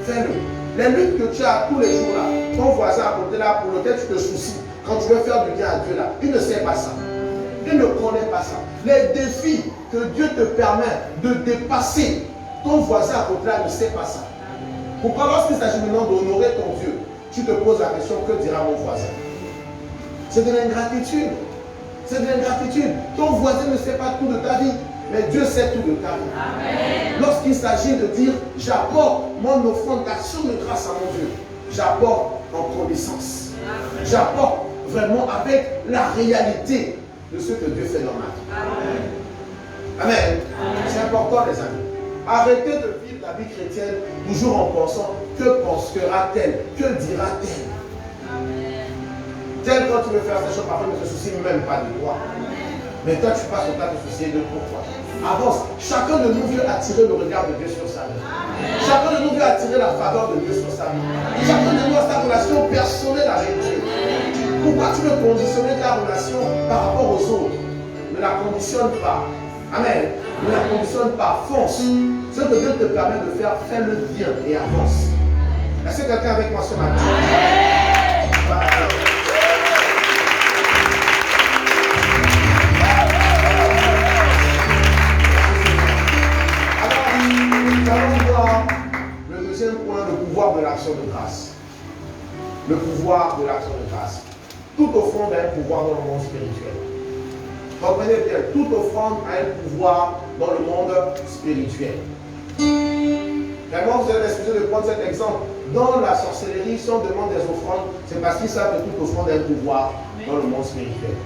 Fais-le. Les luttes que tu as tous les jours là, ton voisin à côté là, pour lequel tu te soucies, quand tu veux faire du bien à Dieu là, il ne sait pas ça. Il ne connaît pas ça. Les défis que Dieu te permet de dépasser, ton voisin à côté là ne sait pas ça. Pourquoi lorsqu'il s'agit maintenant d'honorer ton Dieu, tu te poses la question, que dira mon voisin? C'est de l'ingratitude. C'est de l'ingratitude. Ton voisin ne sait pas tout de ta vie, mais Dieu sait tout de ta vie. Lorsqu'il s'agit de dire, j'apporte mon offrande d'action de grâce à mon Dieu, j'apporte en connaissance. J'apporte vraiment avec la réalité de ce que Dieu fait dans ma vie. Amen. C'est important, les amis. Arrêtez de vivre la vie chrétienne toujours en pensant, que pensera-t-elle? Que dira-t-elle? Tel quand tu veux faire ces choses, parfois ne te soucie même pas de toi. Mais toi, tu passes ton temps à te soucier de pourquoi. Avance. Chacun de nous veut attirer le regard de Dieu sur sa vie. Chacun de nous veut attirer la faveur de Dieu sur sa vie. Chacun de nous a sa relation personnelle avec Dieu. Pourquoi tu veux conditionner ta relation par rapport aux autres? Ne la conditionne pas. Amen. Ne la conditionne pas. Fonce. Ce que Dieu te permet de faire, fais-le bien et avance. Est-ce que quelqu'un avec moi ce matin? Voilà. Le deuxième point, le pouvoir de l'action de grâce. Le pouvoir de l'action de grâce. Toute offrande a un pouvoir dans le monde spirituel. Comprenez bien, toute offrande a un pouvoir dans le monde spirituel. Vraiment, vous allez m'excuser de prendre cet exemple. Dans la sorcellerie, si on demande des offrandes, c'est parce qu'ils savent que toute offrande a un pouvoir dans le monde spirituel.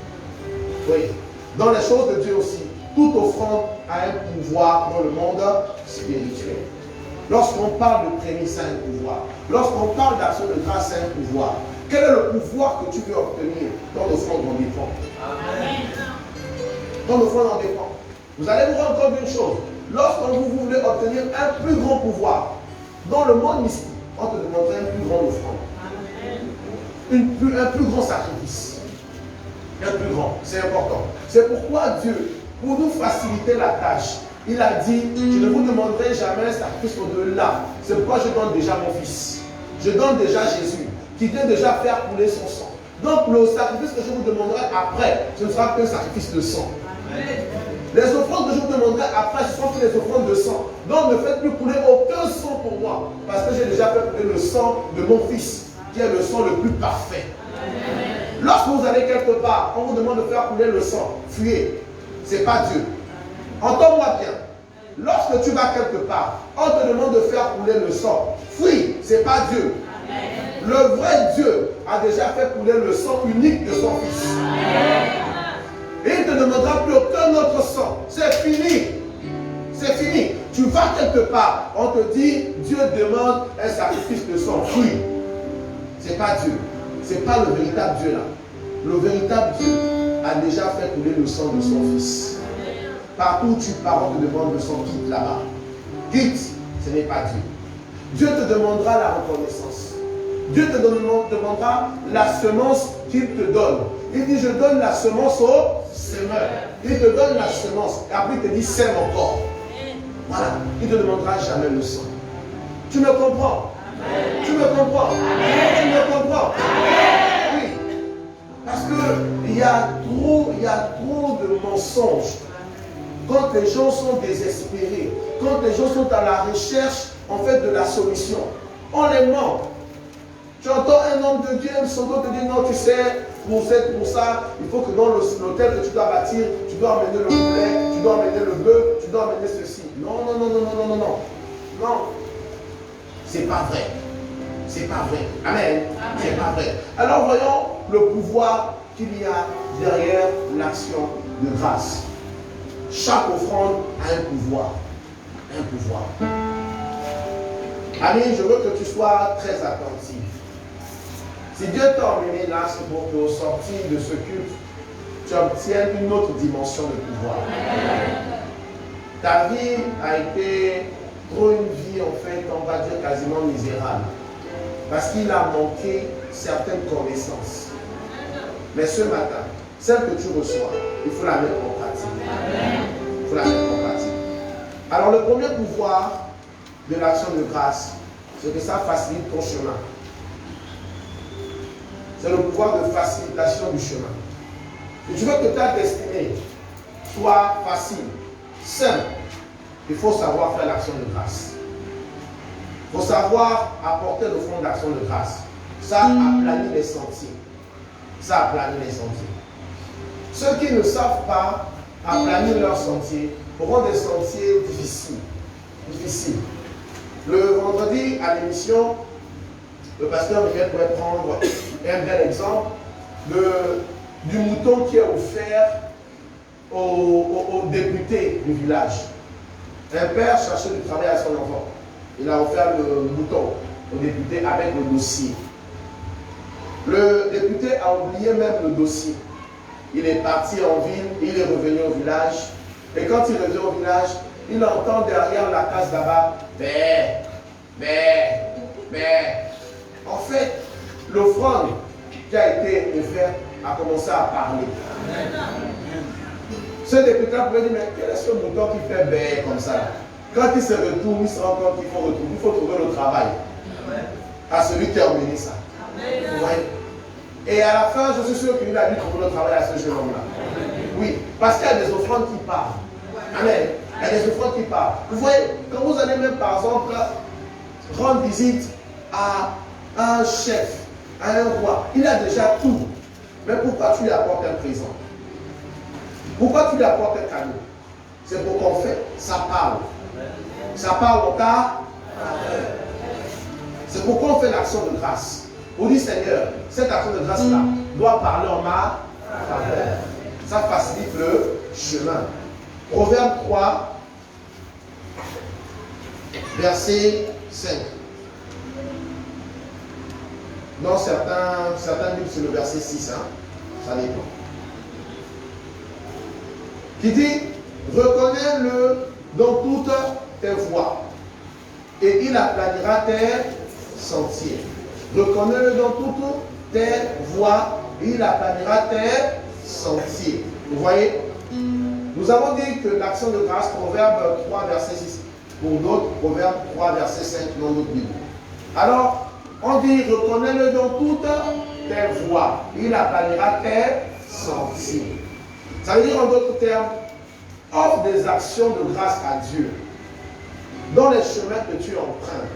Oui. Dans les choses de Dieu aussi, toute offrande a un pouvoir dans le monde spirituel. Lorsqu'on parle de prémisse, ça a un pouvoir. Lorsqu'on parle d'action de grâce, ça a un pouvoir. Quel est le pouvoir que tu veux obtenir? Ton offrande en dépend. Ton offrande en dépend. Vous allez vous rendre compte d'une chose. Lorsque vous voulez obtenir un plus grand pouvoir, dans le monde mystique, on te demanderait une plus grande offrande. Un plus grand sacrifice. Un plus grand. C'est important. C'est pourquoi Dieu, pour nous faciliter la tâche, il a dit, je ne vous demanderai jamais un sacrifice au-delà. C'est pourquoi je donne déjà mon fils. Je donne déjà Jésus, qui vient déjà faire couler son sang. Donc le sacrifice que je vous demanderai après, ce ne sera qu'un sacrifice de sang. Les offrandes que je vous demanderai après, ce seront que les offrandes de sang. Donc ne faites plus couler aucun sang pour moi, parce que j'ai déjà fait couler le sang de mon fils, qui est le sang le plus parfait. Lorsque vous allez quelque part, on vous demande de faire couler le sang, fuyez. Ce n'est pas Dieu. Entends-moi bien. Lorsque tu vas quelque part, on te demande de faire couler le sang. Fuis, ce n'est pas Dieu. Le vrai Dieu a déjà fait couler le sang unique de son fils. Et il ne te demandera plus aucun autre sang. C'est fini. C'est fini. Tu vas quelque part, on te dit, Dieu demande un sacrifice de sang. Fuis. Ce n'est pas Dieu. Ce n'est pas le véritable Dieu là. Le véritable Dieu a déjà fait couler le sang de son fils. Partout où tu pars, on te demande le sang, quitte là-bas. Quitte, ce n'est pas Dieu. Dieu te demandera la reconnaissance. Dieu te demandera la semence qu'il te donne. Il dit, je donne la semence au semeur. Il te donne la semence. Et après, il te dit, sème encore. Voilà. Il ne te demandera jamais le sang. Tu me comprends? Amen. Tu me comprends? Amen. Tu me comprends? Amen. Oui. Parce qu'il y a trop de mensonges. Quand les gens sont désespérés, quand les gens sont à la recherche, en fait, de la solution, on les ment. Tu entends un homme de Dieu, son dos te dit, non, tu sais, pour ça, il faut que dans l'hôtel que tu dois bâtir, tu dois emmener le poulet, tu dois emmener le bœuf, tu dois emmener ceci. Non, non, non, non, non, non, non, non. Non. C'est pas vrai. C'est pas vrai. Amen. C'est pas vrai. Alors voyons le pouvoir qu'il y a derrière l'action de grâce. Chaque offrande a un pouvoir. Un pouvoir. Amen, je veux que tu sois très attentif. Si Dieu t'a emmené là, c'est pour qu'au sortir de ce culte, tu obtiennes une autre dimension de pouvoir. Ta vie a été trop une vie, en fait, on va dire quasiment misérable. Parce qu'il a manqué certaines connaissances. Mais ce matin, celle que tu reçois, il faut la mettre en pratique. Il faut la mettre en pratique. Alors le premier pouvoir de l'action de grâce, c'est que ça facilite ton chemin. C'est le pouvoir de facilitation du chemin. Si tu veux que ta destinée soit facile, simple, il faut savoir faire l'action de grâce. Il faut savoir apporter le fond d'action de grâce. Ça aplanit les sentiers. Ça aplanit les sentiers. Ceux qui ne savent pas aplanir leurs sentiers auront des sentiers difficiles. Le vendredi, à l'émission, le pasteur Michel pourrait prendre un bel exemple du mouton qui est offert au député du village. Un père cherchait du travail à son enfant. Il a offert le mouton au député avec le dossier. Le député a oublié même le dossier. Il est parti en ville, il est revenu au village. Et quand il revient au village, il entend derrière la case là-bas, mais. En fait, l'offrande qui a été offerte a commencé à parler. Ce député pourrait dire, mais quel est ce mouton qui fait bé comme ça? Quand il se retourne, il se rend compte qu'il faut trouver le travail à celui qui a emmené ça. Vous voyez? Et à la fin, je suis sûr qu'il a dû trouver le travail à ce jeune homme-là. Oui, parce qu'il y a des offrandes qui parlent. Amen. Il y a des offrandes qui parlent. Vous voyez, quand vous allez même par exemple rendre visite à un chef, à un roi, il a déjà tout. Mais pourquoi tu lui apportes un présent? Pourquoi tu lui apportes un cadeau? C'est pour qu'en fait, ça parle. Ça parle en ta faveur. C'est pourquoi on fait l'action de grâce. On dit, Seigneur, cette action de grâce-là doit parler en ma faveur. Ça facilite le chemin. Proverbe 3, verset 5. Dans certains livres, c'est le verset 6. Hein? Ça dépend. Qui dit, reconnais-le dans toutes tes voies, et il aplanira tes sentiers. Reconnais-le dans toutes tes voies, et il aplanira tes sentiers. Vous voyez? Nous avons dit que l'action de grâce, Proverbe 3, verset 6. Pour d'autres, Proverbe 3, verset 5 dans notre Bible. Alors, on dit, reconnais-le dans toutes tes voies. Il aplanira tes sentiers. Ça veut dire en d'autres termes, offre des actions de grâce à Dieu dans les chemins que tu empruntes.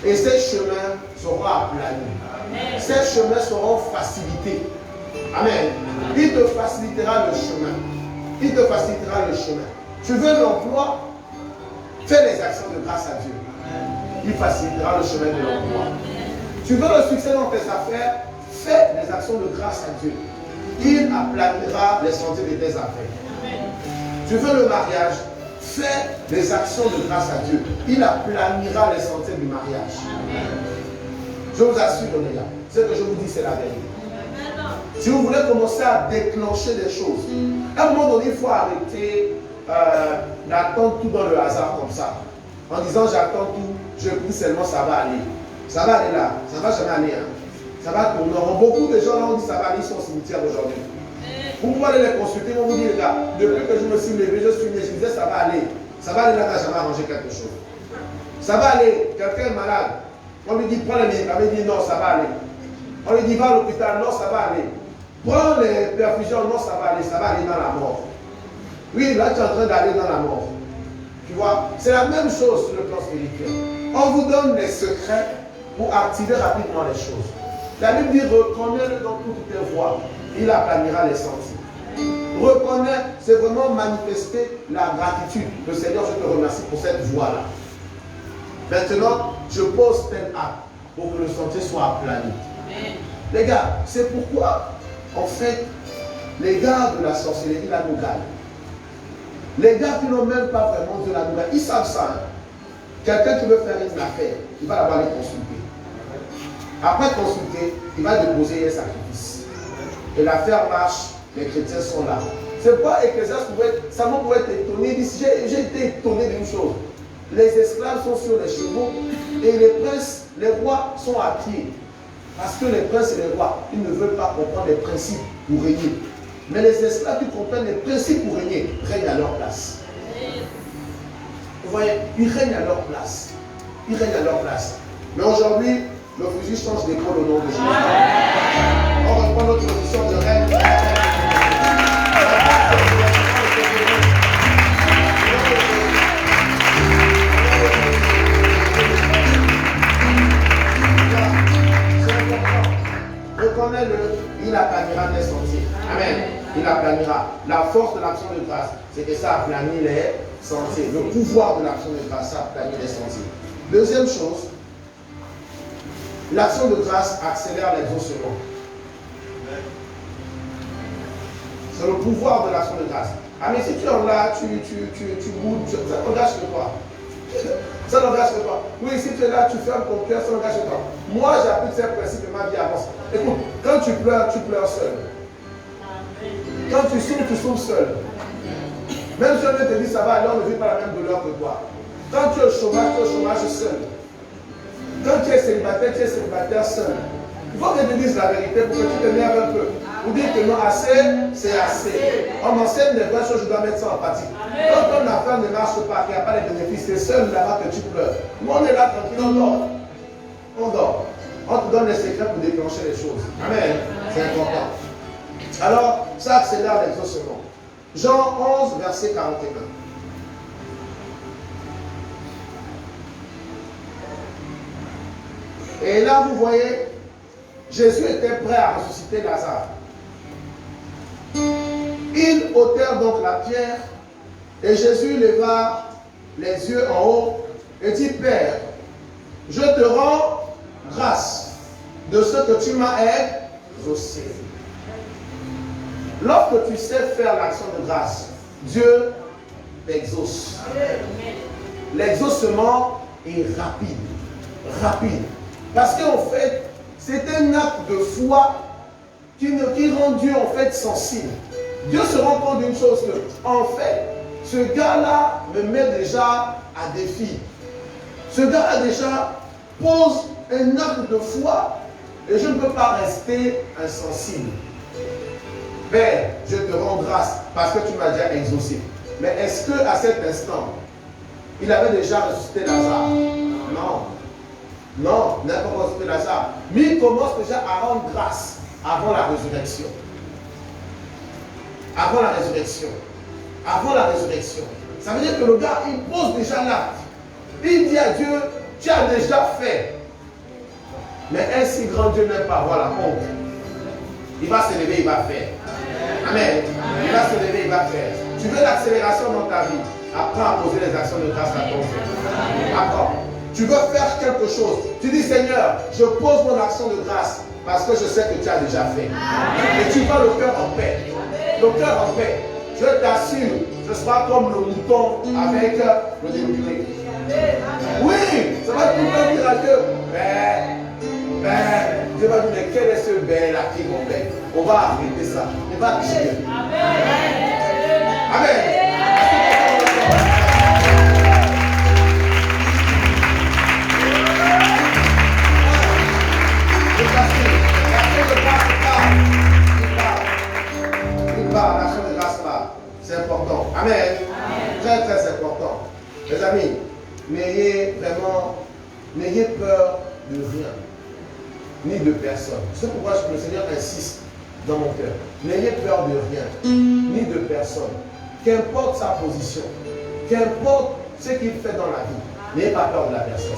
Et ces chemins seront aplanis. Ces chemins seront facilités. Amen. Il te facilitera le chemin. Il te facilitera le chemin. Tu veux l'emploi? Fais les actions de grâce à Dieu. Il facilitera le chemin de l'emploi. Tu veux le succès dans tes affaires? Fais des actions de grâce à Dieu. Il aplanira les sentiers de tes affaires. Tu veux le mariage? Fais des actions de grâce à Dieu. Il aplanira les sentiers du mariage. Je vous assure, les gars, ce que je vous dis, c'est la vérité. Si vous voulez commencer à déclencher des choses, à un moment donné, il faut arrêter d'attendre tout dans le hasard comme ça. En disant, j'attends tout, je prie seulement, ça va aller. Ça va aller là, ça ne va jamais aller. Hein. Ça va tourner. Beaucoup de gens là ont dit ça va aller sur le cimetière aujourd'hui. Vous pouvez aller les consulter, ils vont vous dire, les gars, depuis que je me suis levé, je suis né, je disais ça va aller. Ça va aller là, t'as jamais arrangé quelque chose. Ça va aller, quelqu'un est malade. On lui dit prends les médicaments, il dit non, ça va aller. On lui dit va à l'hôpital, non, ça va aller. Prends les perfusions, non, ça va aller dans la mort. Oui, là tu es en train d'aller dans la mort. Tu vois, c'est la même chose sur le plan spirituel. On vous donne les secrets pour activer rapidement les choses. La Bible dit reconnais-le dans toutes tes voies. Il aplanira les sentiers. Reconnaître, c'est vraiment manifester la gratitude. Le Seigneur, je te remercie pour cette voie-là. Maintenant, je pose tel acte pour que le sentier soit aplani. Les gars, c'est pourquoi, en fait, les gars de la sorcellerie, la nous gagnent. Les gars qui n'ont même pas vraiment de la nouvelle, ils savent ça. Hein? Quelqu'un qui veut faire une affaire, il va d'abord les consulter. Après consulter, il va déposer un sacrifice. Et l'affaire marche, les chrétiens sont là. C'est pourquoi Ecclésiaste pouvait être étonné. Il dit, j'ai été étonné d'une chose. Les esclaves sont sur les chevaux et les princes, les rois sont à pied. Parce que les princes et les rois, ils ne veulent pas comprendre les principes pour régner. Mais les esclaves qui comprennent les principes pour régner, règnent à leur place. Vous voyez, ils règnent à leur place. Ils règnent à leur place. Mais aujourd'hui, le fusil change d'école au nom de Jésus. On reprend notre position de règne. Reconnais-le, il aplanira les sentiers. Amen. Il aplanira. La force de l'action de grâce, c'est que ça aplanit les sentiers. Le pouvoir de l'action de grâce, ça aplanit les sentiers. Deuxième chose, l'action de grâce accélère l'exaucement. C'est le pouvoir de l'action de grâce. Ah mais si tu en là, tu boudes, ça n'engage que toi. Ça n'engage que toi. Oui, si tu es là, tu fermes ton cœur, ça n'engage que toi. Moi, j'applique ces principes et ma vie avance. Écoute, quand tu pleures seul. Quand tu souffres seul. Même si on te dit ça va aller, on ne vit pas la même douleur que toi. Quand tu es au chômage seul. Quand tu es célibataire seul. Il faut que je te dise la vérité pour que tu t'énerves un peu. Pour dire que non, assez, c'est assez. On enseigne les vraies choses, je dois mettre ça en pratique. Quand ton affaire ne marche pas, qu'il n'y a pas de bénéfices, c'est seul là-bas que tu pleures. Nous, on est là tranquille, on dort. On dort. On te donne les secrets pour déclencher les choses. Amen. C'est important. Alors, ça accélère l'exaucement. Jean 11, verset 41. Et là, vous voyez, Jésus était prêt à ressusciter Lazare. Ils ôtèrent donc la pierre et Jésus leva les yeux en haut et dit, Père, je te rends grâce de ce que tu m'as exaucé. Lorsque tu sais faire l'action de grâce, Dieu t'exauce. L'exaucement est rapide. Rapide. Parce qu'en fait, c'est un acte de foi qui rend Dieu en fait sensible. Dieu se rend compte d'une chose que, en fait, ce gars-là me met déjà à défi. Ce gars-là déjà pose un acte de foi et je ne peux pas rester insensible. Père, je te rends grâce parce que tu m'as déjà exaucé. Mais est-ce qu'à cet instant, il avait déjà ressuscité Lazare? Non. Non, il n'a pas ressuscité Lazare. Mais il commence déjà à rendre grâce avant la résurrection. Avant la résurrection. Avant la résurrection. Ça veut dire que le gars, il pose déjà l'acte. Il dit à Dieu, tu as déjà fait. Mais un si grand Dieu n'aime pas avoir la honte. Il va se lever, il va faire. Amen. Il va se lever, il va faire. Tu veux l'accélération dans ta vie. Apprends à poser les actions de grâce à ton Dieu. Apprends. Tu veux faire quelque chose. Tu dis, Seigneur, je pose mon action de grâce parce que je sais que tu as déjà fait. Et tu vas le cœur en paix. Le cœur en paix. Je t'assure, ce sera comme le mouton avec le délivré. Oui, ça va tout le temps dire à Dieu, Dieu va dire, mais quel est ce là qui est mon père? On va arrêter ça. On va tirer. Amen. Je t'assure. Amen. Très très important. Mes amis, n'ayez peur de rien, ni de personne. C'est pourquoi le Seigneur insiste dans mon cœur. N'ayez peur de rien, ni de personne. Qu'importe sa position, qu'importe ce qu'il fait dans la vie, n'ayez pas peur de la personne.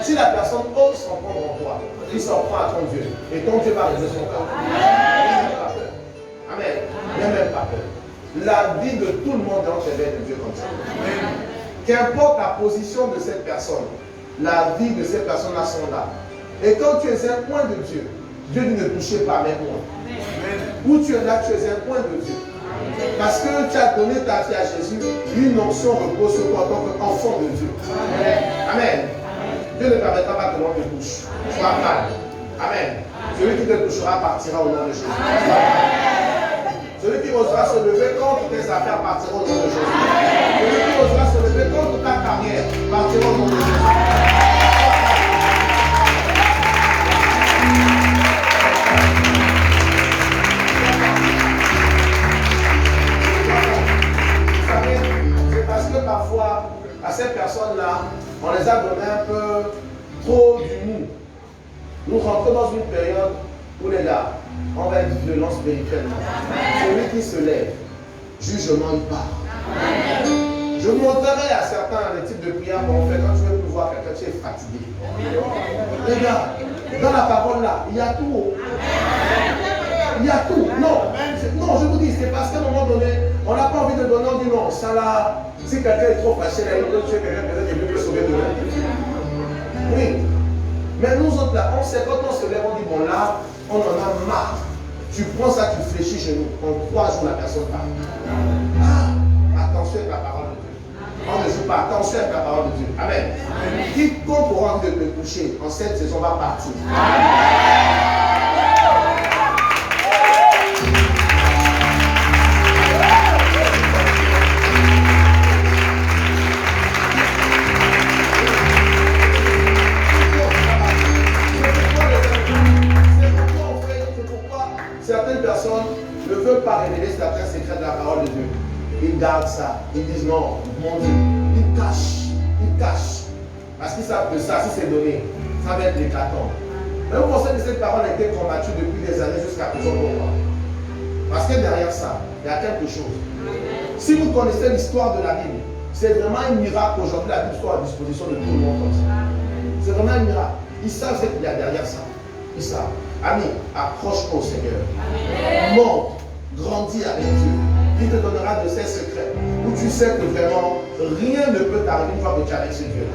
Si la personne ose s'en prendre en toi, il s'en prend à ton Dieu. Et ton Dieu va régler son cas. N'ayez pas peur. Amen. N'ayez même pas peur. La vie de tout le monde est entre les mains de Dieu comme ça. Qu'importe la position de cette personne, la vie de cette personne-là sont là. Et quand tu es un point de Dieu, Dieu dit ne touchez pas mes points. Où tu es là, tu es un point de Dieu. Parce que tu as donné ta vie à Jésus, une onction repose sur toi en tant qu'enfant de Dieu. Amen. Dieu ne permettra pas que l'on te touche. Sois calme. Amen. Celui qui te touchera partira au nom de Jésus. Celui qui osera se lever contre tes affaires partira au nom de Jésus. Celui qui osera se lever contre ta carrière partira au nom de Jésus. C'est parce que parfois, à ces personnes-là, on les a donné un peu trop du mou. Nous rentrons dans une période où les gars, on va être violence spirituelle. Celui qui se lève, jugement il part. Je vous montrerai à certains les types de prières qu'on fait quand tu veux plus voir quelqu'un, tu es fatigué. Les gars, dans la parole là, il y a tout. Il y a tout. Non, non, je vous dis, c'est parce qu'à un moment donné, on n'a pas envie de donner, on dit non, ça là, si quelqu'un est trop fâché, là, il peut tuer quelqu'un, peut-être qu'il peut sauver demain. Oui. Mais nous autres là, on sait, quand on se lève, on dit bon là, on en a marre. Tu prends ça, tu fléchis chez nous. En 3 jours, la personne part. Ah, attention avec la parole de Dieu. On ne joue pas. Attention avec la parole de Dieu. Amen. Quiconque aura envie de te toucher en cette saison va partir. Certaines personnes ne veulent pas révéler certains secrets de la parole de Dieu. Ils gardent ça. Ils disent non, mon Dieu. Ils cachent. Ils cachent. Parce qu'ils savent que ça, si c'est donné, ça va être l'éclatant. Mais vous pensez que cette parole a été combattue depuis des années jusqu'à présent pourquoi? Parce que derrière ça, il y a quelque chose. Si vous connaissez l'histoire de la Bible, c'est vraiment un miracle aujourd'hui la Bible soit à disposition de tout le monde comme ça. C'est vraiment un miracle. Ils savent ce qu'il y a derrière ça. Ils savent. Ami, accroche-toi au Seigneur. Monte, grandis avec Dieu. Il te donnera de ses secrets où tu sais que vraiment rien ne peut t'arriver une fois que tu es avec ce Dieu.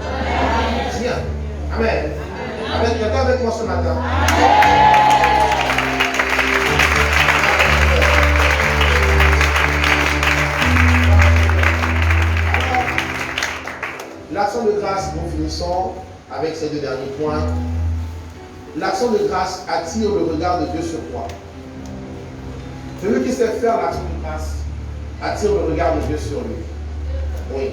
Rien. Amen. Amen. Quelqu'un avec moi ce matin. L'action de grâce, nous finissons avec ces 2 derniers points. L'action de grâce attire le regard de Dieu sur toi. Celui qui sait faire l'action de grâce attire le regard de Dieu sur lui. Oui.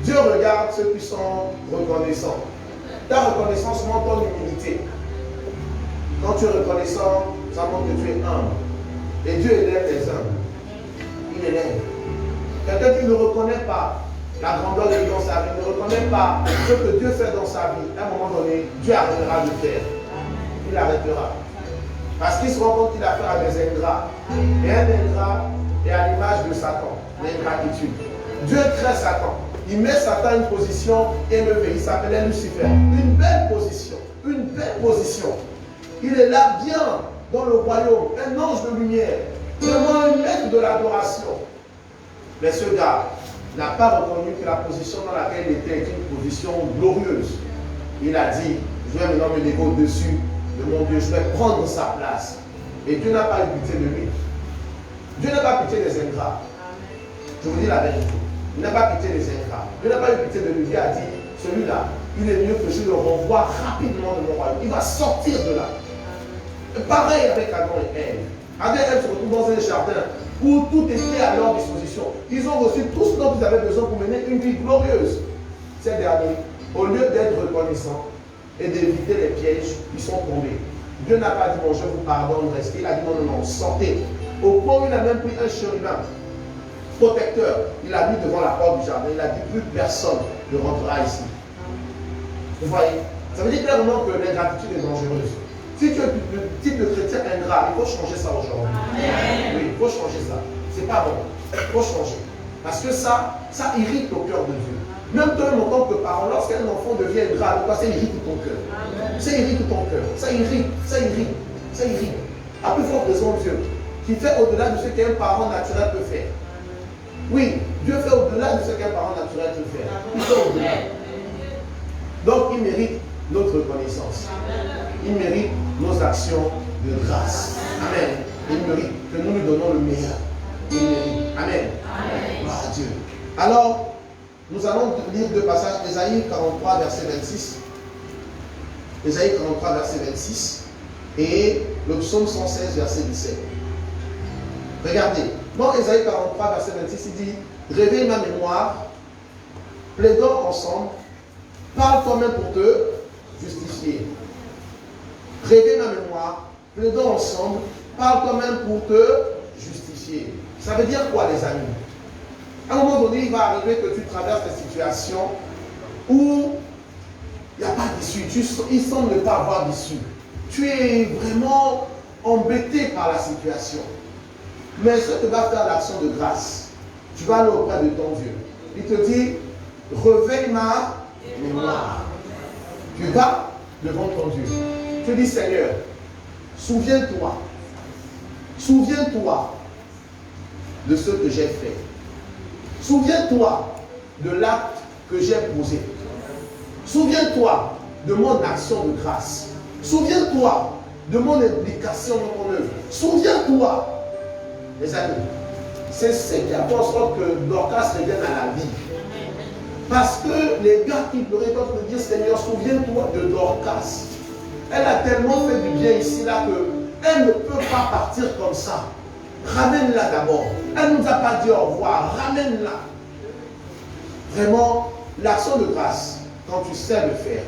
Dieu regarde ceux qui sont reconnaissants. Ta reconnaissance montre ton humilité. Quand tu es reconnaissant, ça montre que tu es humble. Et Dieu élève les humbles. Il élève. Quelqu'un qui ne reconnaît pas la grandeur de Dieu dans sa vie, ne reconnaît pas ce que Dieu fait dans sa vie, à un moment donné, Dieu arrêtera de faire. Il arrêtera. Parce qu'il se rend compte qu'il a affaire à des ingrats. Et un ingrat est à l'image de Satan, l'ingratitude. Dieu crée Satan. Il met Satan à une position élevée. Il s'appelait Lucifer. Une belle position. Une belle position. Il est là bien dans le royaume. Un ange de lumière. Vraiment un maître de l'adoration. Mais ce gars n'a pas reconnu que la position dans laquelle il était est une position glorieuse. Il a dit, je vais maintenant me lever au-dessus de mon Dieu, je vais prendre sa place. Et Dieu n'a pas eu pitié de lui. Dieu n'a pas pitié des ingrats. Je vous dis la vérité. Il n'a pas pitié des ingrats. Dieu n'a pas eu pitié de lui. Il a dit, celui-là, il est mieux que je le renvoie rapidement de mon royaume. Il va sortir de là. Et pareil avec Adam et Ève. Adam et Ève se retrouvent dans un jardin où tout était à leur disposition. Ils ont reçu tout ce dont ils avaient besoin pour mener une vie glorieuse. Ces derniers, au lieu d'être reconnaissants et d'éviter les pièges, ils sont tombés. Dieu n'a pas dit, bon, je vous pardonne, restez. Il a dit, non, non, non, sortez. Au point où il a même pris un chérubin protecteur. Il a mis devant la porte du jardin. Il a dit plus personne ne rentrera ici. Vous voyez? Ça veut dire clairement que l'ingratitude est dangereuse. Si tu es le type de chrétien ingrat, il faut changer ça aujourd'hui. Oui, il faut changer ça. C'est pas bon. Il faut changer. Parce que ça irrite le cœur de Dieu. Même toi, en tant que parent, lorsqu'un enfant devient ingrat, ça irrite ton cœur. Ça irrite ton cœur. Ça irrite, ça irrite, ça irrite. À plus forte raison, Dieu, qui fait au-delà de ce qu'un parent naturel peut faire. Oui, Dieu fait au-delà de ce qu'un parent naturel peut faire. Il fait au-delà. Donc, il mérite notre reconnaissance. Il mérite nos actions de grâce. Amen. Il mérite que nous lui donnons le meilleur. Il mérite. Amen. Gloire à Dieu. Alors, nous allons lire deux passages. Ésaïe 43, verset 26. Ésaïe 43, verset 26. Et le psaume 116, verset 17. Regardez. Dans Ésaïe 43, verset 26, il dit: réveille ma mémoire, plaidons ensemble, parle toi-même pour te justifier. Réveille ma mémoire, plaidons ensemble, parle toi-même pour te justifier. Ça veut dire quoi, les amis? À un moment donné, il va arriver que tu traverses des situations où il n'y a pas d'issue. Il semble ne pas avoir d'issue. Tu es vraiment embêté par la situation. Mais ce que va faire l'action de grâce, tu vas aller auprès de ton Dieu. Il te dit: réveille ma mémoire. Tu vas devant ton Dieu. Tu dis: Seigneur, souviens-toi. Souviens-toi de ce que j'ai fait. Souviens-toi de l'acte que j'ai posé. Souviens-toi de mon action de grâce. Souviens-toi de mon implication dans mon œuvre. Souviens-toi. Les amis, c'est ce qui a fait en sorte que Dorcas revienne à la vie. Parce que les gars qui pleuraient peuvent me dire: Seigneur, souviens-toi de Dorcas. Elle a tellement fait du bien ici, là, qu'elle ne peut pas partir comme ça. Ramène-la d'abord. Elle ne nous a pas dit au revoir. Ramène-la. Vraiment, l'action de grâce, quand tu sais le faire,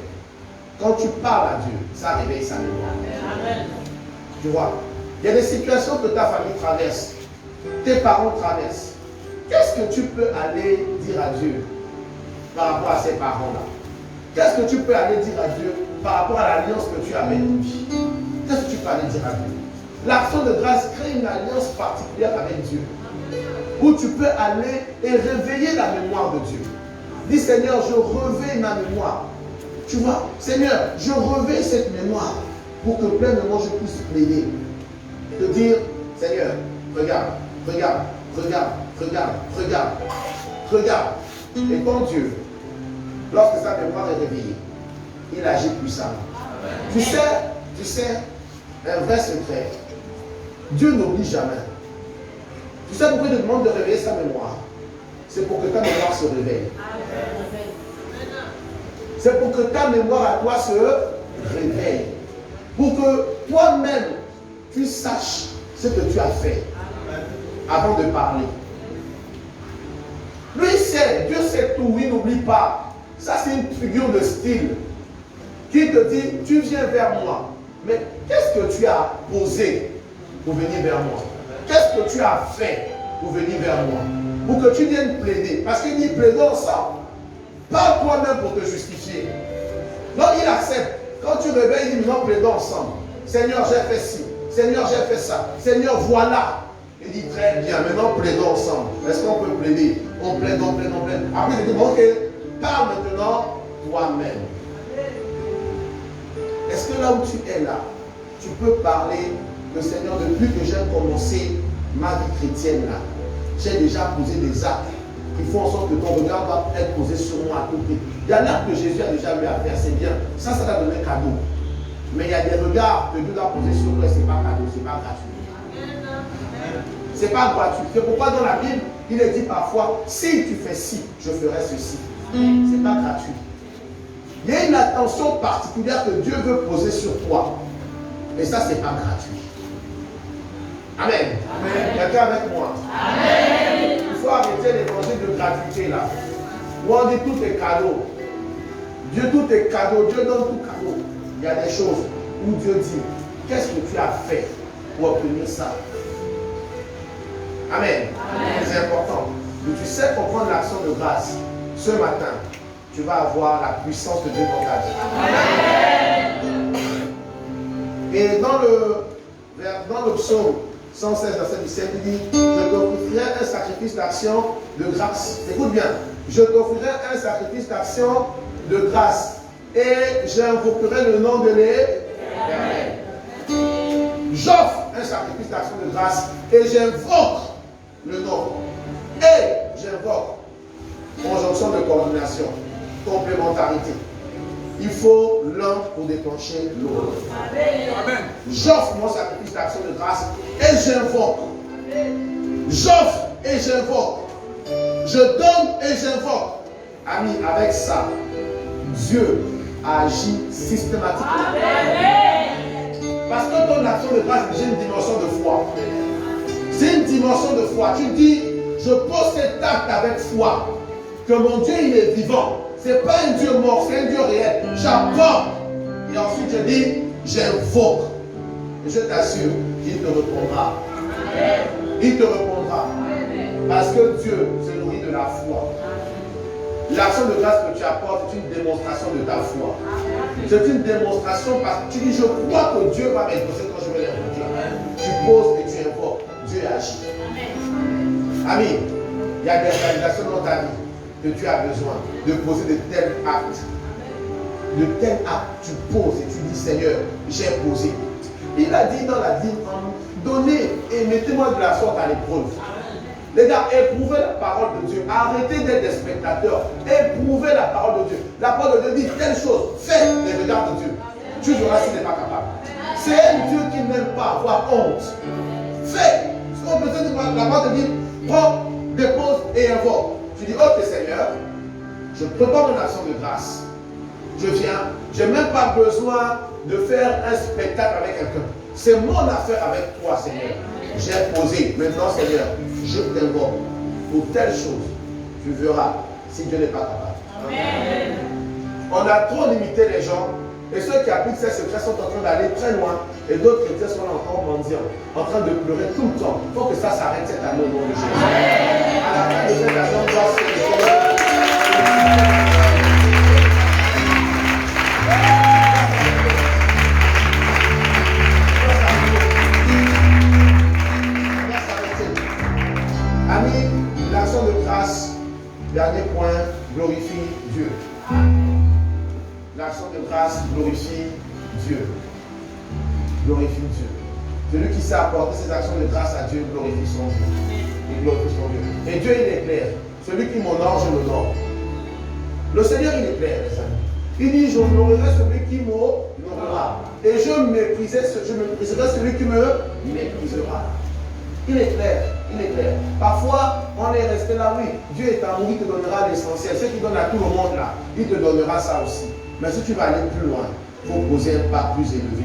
quand tu parles à Dieu, ça réveille sa mémoire. Tu vois, il y a des situations que ta famille traverse, tes parents traversent. Qu'est-ce que tu peux aller dire à Dieu par rapport à ces parents-là? Qu'est-ce que tu peux aller dire à Dieu par rapport à l'alliance que tu as avec lui? Qu'est-ce que tu peux aller dire à Dieu? L'action de grâce crée une alliance particulière avec Dieu, où tu peux aller et réveiller la mémoire de Dieu. Dis: Seigneur, je réveille ma mémoire. Tu vois, Seigneur, je réveille cette mémoire pour que pleinement je puisse plaider. Te dire: Seigneur, regarde, regarde, regarde, regarde, regarde, regarde. Et ton Dieu, lorsque sa mémoire est réveillée, il agit puissamment. Tu sais, un vrai secret. Dieu n'oublie jamais. Tu sais pourquoi il te demande de réveiller sa mémoire? C'est pour que ta mémoire se réveille. C'est pour que ta mémoire à toi se réveille. Pour que toi-même, tu saches ce que tu as fait avant de parler. Lui sait, Dieu sait tout, il n'oublie pas. Ça, c'est une figure de style qui te dit: tu viens vers moi. Mais qu'est-ce que tu as posé pour venir vers moi? Qu'est-ce que tu as fait pour venir vers moi? Pour que tu viennes plaider. Parce qu'il dit: plaidons ensemble. Parle toi-même pour te justifier. Non, il accepte. Quand tu réveilles, il dit: non, plaidons ensemble. Seigneur, j'ai fait ci. Seigneur, j'ai fait ça. Seigneur, voilà. Il dit: très bien, maintenant plaidons ensemble. Est-ce qu'on peut plaider? On plaide, on plaide, on plaide. Après, il dit: ok, parle maintenant toi-même. Est-ce que là où tu es là, tu peux parler que Seigneur, depuis que j'ai commencé ma vie chrétienne là, j'ai déjà posé des actes qui font en sorte que ton regard va être posé sur moi à tout prix. Il y a l'acte que Jésus a déjà eu à faire, c'est bien. Ça t'a donné cadeau. Mais il y a des regards que Dieu doit poser sur toi et ce n'est pas cadeau, ce n'est pas gratuit. Ce n'est pas gratuit. C'est pourquoi dans la Bible, il est dit parfois: si tu fais ci, je ferai ceci. Ce n'est pas gratuit. Il y a une attention particulière que Dieu veut poser sur toi. Et ça, ce n'est pas gratuit. Amen. Amen. Quelqu'un avec moi? Amen. Il faut arrêter l'évangile de gratuité là. Où on dit tout est cadeau. Dieu, tout est cadeau. Dieu donne tout cadeau. Il y a des choses où Dieu dit: qu'est-ce que tu as fait pour obtenir ça? Amen. C'est important. Donc, tu sais comprendre l'action de grâce. Ce matin, tu vas avoir la puissance de Dieu dans ta vie. Et dans le psaume 116, verset 17, il dit, je t'offrirai un sacrifice d'action de grâce. Écoute bien. Je t'offrirai un sacrifice d'action de grâce. Et j'invoquerai le nom de l'Éternel. J'offre un sacrifice d'action de grâce et j'invoque le nom. Et j'invoque conjonction de coordination, complémentarité. Il faut l'un pour déclencher l'autre. J'offre mon sacrifice d'action de grâce et j'invoque. J'offre et j'invoque. Je donne et j'invoque. Ami, avec ça, Dieu agit systématiquement. Parce que ton action de grâce, j'ai une dimension de foi. C'est une dimension de foi. Tu dis, je pose cet acte avec foi. Que mon Dieu, il est vivant. Ce n'est pas un Dieu mort, c'est un Dieu réel. J'apporte. Et ensuite, je dis, j'invoque. Et je t'assure qu'il te répondra. Il te répondra. Parce que Dieu se nourrit de la foi. L'action de grâce que tu apportes est une démonstration de ta foi. C'est une démonstration parce que tu dis, je crois que Dieu va m'exaucer quand je vais l'invoquer. Tu poses et tu invoques. Dieu agit. Amen. Il y a des réalisations dans ta vie que tu as besoin de poser de tels actes. De tels actes, tu poses et tu dis, Seigneur, j'ai posé. Il a dit dans la Bible, donnez et mettez-moi de la sorte à l'épreuve. Les gars, éprouvez la parole de Dieu. Arrêtez d'être des spectateurs. Éprouvez la parole de Dieu. La parole de Dieu dit telle chose. Fais les regards de Dieu. Tu verras s'il n'est pas capable. C'est un Dieu qui n'aime pas avoir honte. Fais. Ce qu'on peut dire, la parole te dit, prends, dépose et invoque. Tu dis, ok Seigneur, je prépare une action de grâce. Je viens. Je n'ai même pas besoin de faire un spectacle avec quelqu'un. C'est mon affaire avec toi, Seigneur. J'ai posé. Maintenant, Seigneur, je t'invoque pour telle chose. Tu verras si Dieu n'est pas capable. Amen. On a trop limité les gens. Et ceux qui appliquent ces secrets sont en train d'aller très loin. Et d'autres chrétiens sont encore mendiants, en train de pleurer tout le temps. Il faut que ça s'arrête cette année au nom de Jésus. À la fin de cette année, on doit se réjouir. Amis, l'action de grâce, dernier point, glorifie Dieu. L'action de grâce glorifie Dieu. Glorifie Dieu. Celui qui sait apporter ses actions de grâce à Dieu glorifie son Dieu. Il glorifie son Dieu. Et Dieu, il est clair. Celui qui m'honore, je l'honore. Le Seigneur, il est clair, les amis. Il dit, j'honorerai celui qui m'honorera. Et je mépriserai celui qui me méprisera. Il est clair, il est clair. Parfois, on est resté là, oui, Dieu est amour, il te donnera l'essentiel. Ce qu'il donne à tout le monde là, il te donnera ça aussi. Mais si tu vas aller plus loin, il faut poser un pas plus élevé.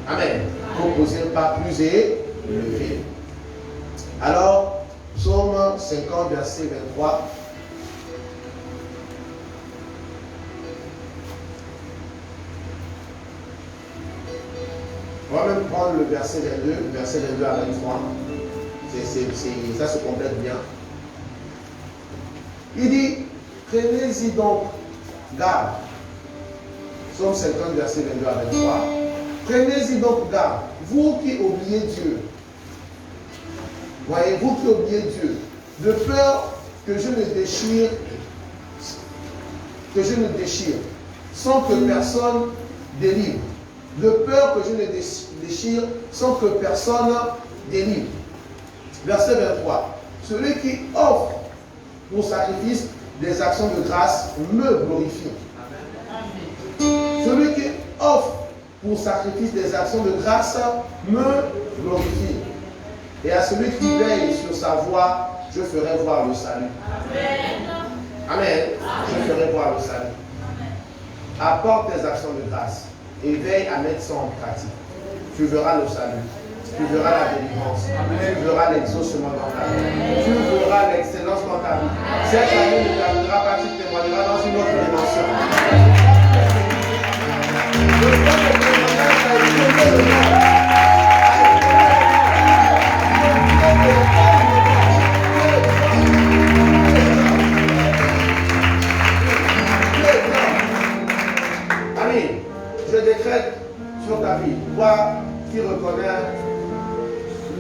Amen. Il faut poser un pas plus élevé. Alors, psaume 50, verset 23. On va même prendre le verset 22 à 23. Ça se complète bien. Il dit, prenez-y donc garde. Psaume 50, verset 22 à 23. Prenez-y donc garde, vous qui oubliez Dieu. Voyez, vous qui oubliez Dieu, de peur que je ne déchire, sans que personne délivre. De peur que je ne déchire sans que personne délivre. Verset 23. Celui qui offre pour sacrifice des actions de grâce me glorifie. Celui qui offre pour sacrifice des actions de grâce me glorifie. Et à celui qui veille sur sa voie, je ferai voir le salut. Amen. Je ferai voir le salut. Apporte tes actions de grâce et veille à mettre ça en pratique. Tu verras le salut. Tu verras la délivrance. Tu verras l'exaucement dans ta vie. Tu verras l'excellence dans ta vie. Cette année ne terminera pas, tu témoigneras dans une autre dimension. Le premier témoignage a été le nom.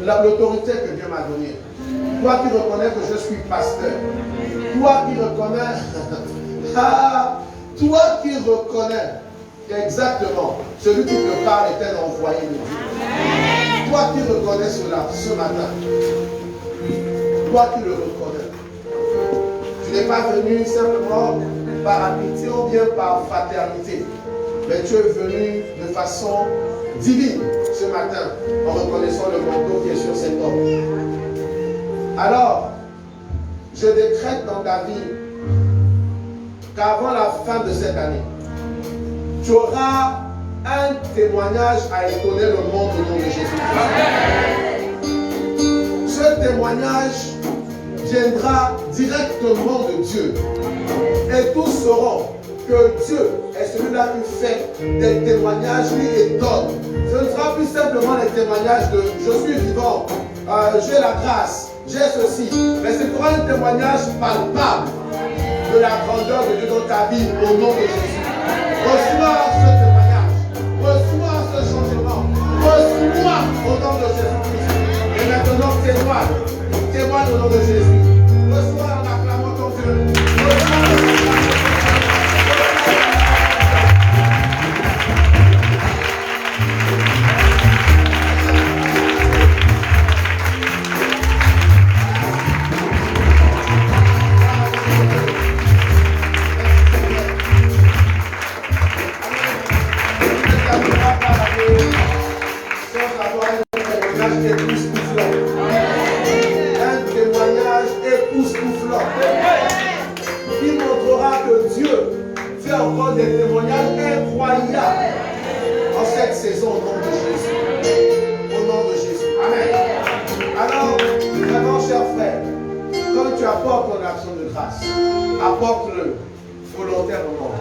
l'autorité que Dieu m'a donnée. Toi qui reconnais que je suis pasteur. Toi qui reconnais. Toi qui reconnais exactement celui qui te parle est un envoyé de Dieu. Toi qui reconnais cela ce matin. Toi qui le reconnais. Tu n'es pas venu simplement par amitié ou bien par fraternité. Mais tu es venu de façon divine ce matin en reconnaissant le manteau qui est sur cet homme. Alors, je décrète dans ta vie qu'avant la fin de cette année, tu auras un témoignage à étonner le monde au nom de Jésus. Ce témoignage viendra directement de Dieu. Et tous sauront que Dieu est celui-là qui fait des témoignages qui étonnent. Ce ne sera plus simplement les témoignages de je suis vivant, j'ai la grâce, j'ai ceci. Mais ce sera un témoignage palpable de la grandeur de Dieu dans ta vie au nom de Jésus. Reçois ce témoignage, reçois ce changement, reçois au nom de Jésus-Christ. Et maintenant témoigne au nom de Jésus. Reçois en acclamant ton Dieu. Encore des témoignages incroyables en cette saison au nom de Jésus. Au nom de Jésus. Amen. Alors, vraiment, chers frères, quand tu apportes ton action de grâce, apporte-le volontairement,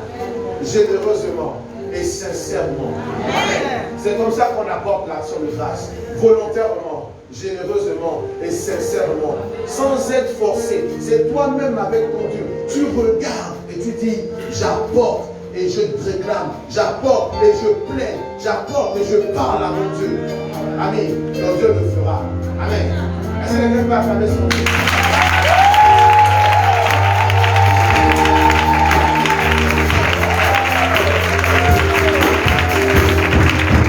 généreusement et sincèrement. Amen. C'est comme ça qu'on apporte l'action de grâce. Volontairement, généreusement et sincèrement, sans être forcé. C'est toi-même avec ton Dieu. Tu regardes et tu dis, j'apporte et je réclame, j'apporte et je plains, j'apporte et je parle à mon Dieu. Amen. Donc Dieu le fera. Amen. Est-ce que quelqu'un peut acclamer son Dieu?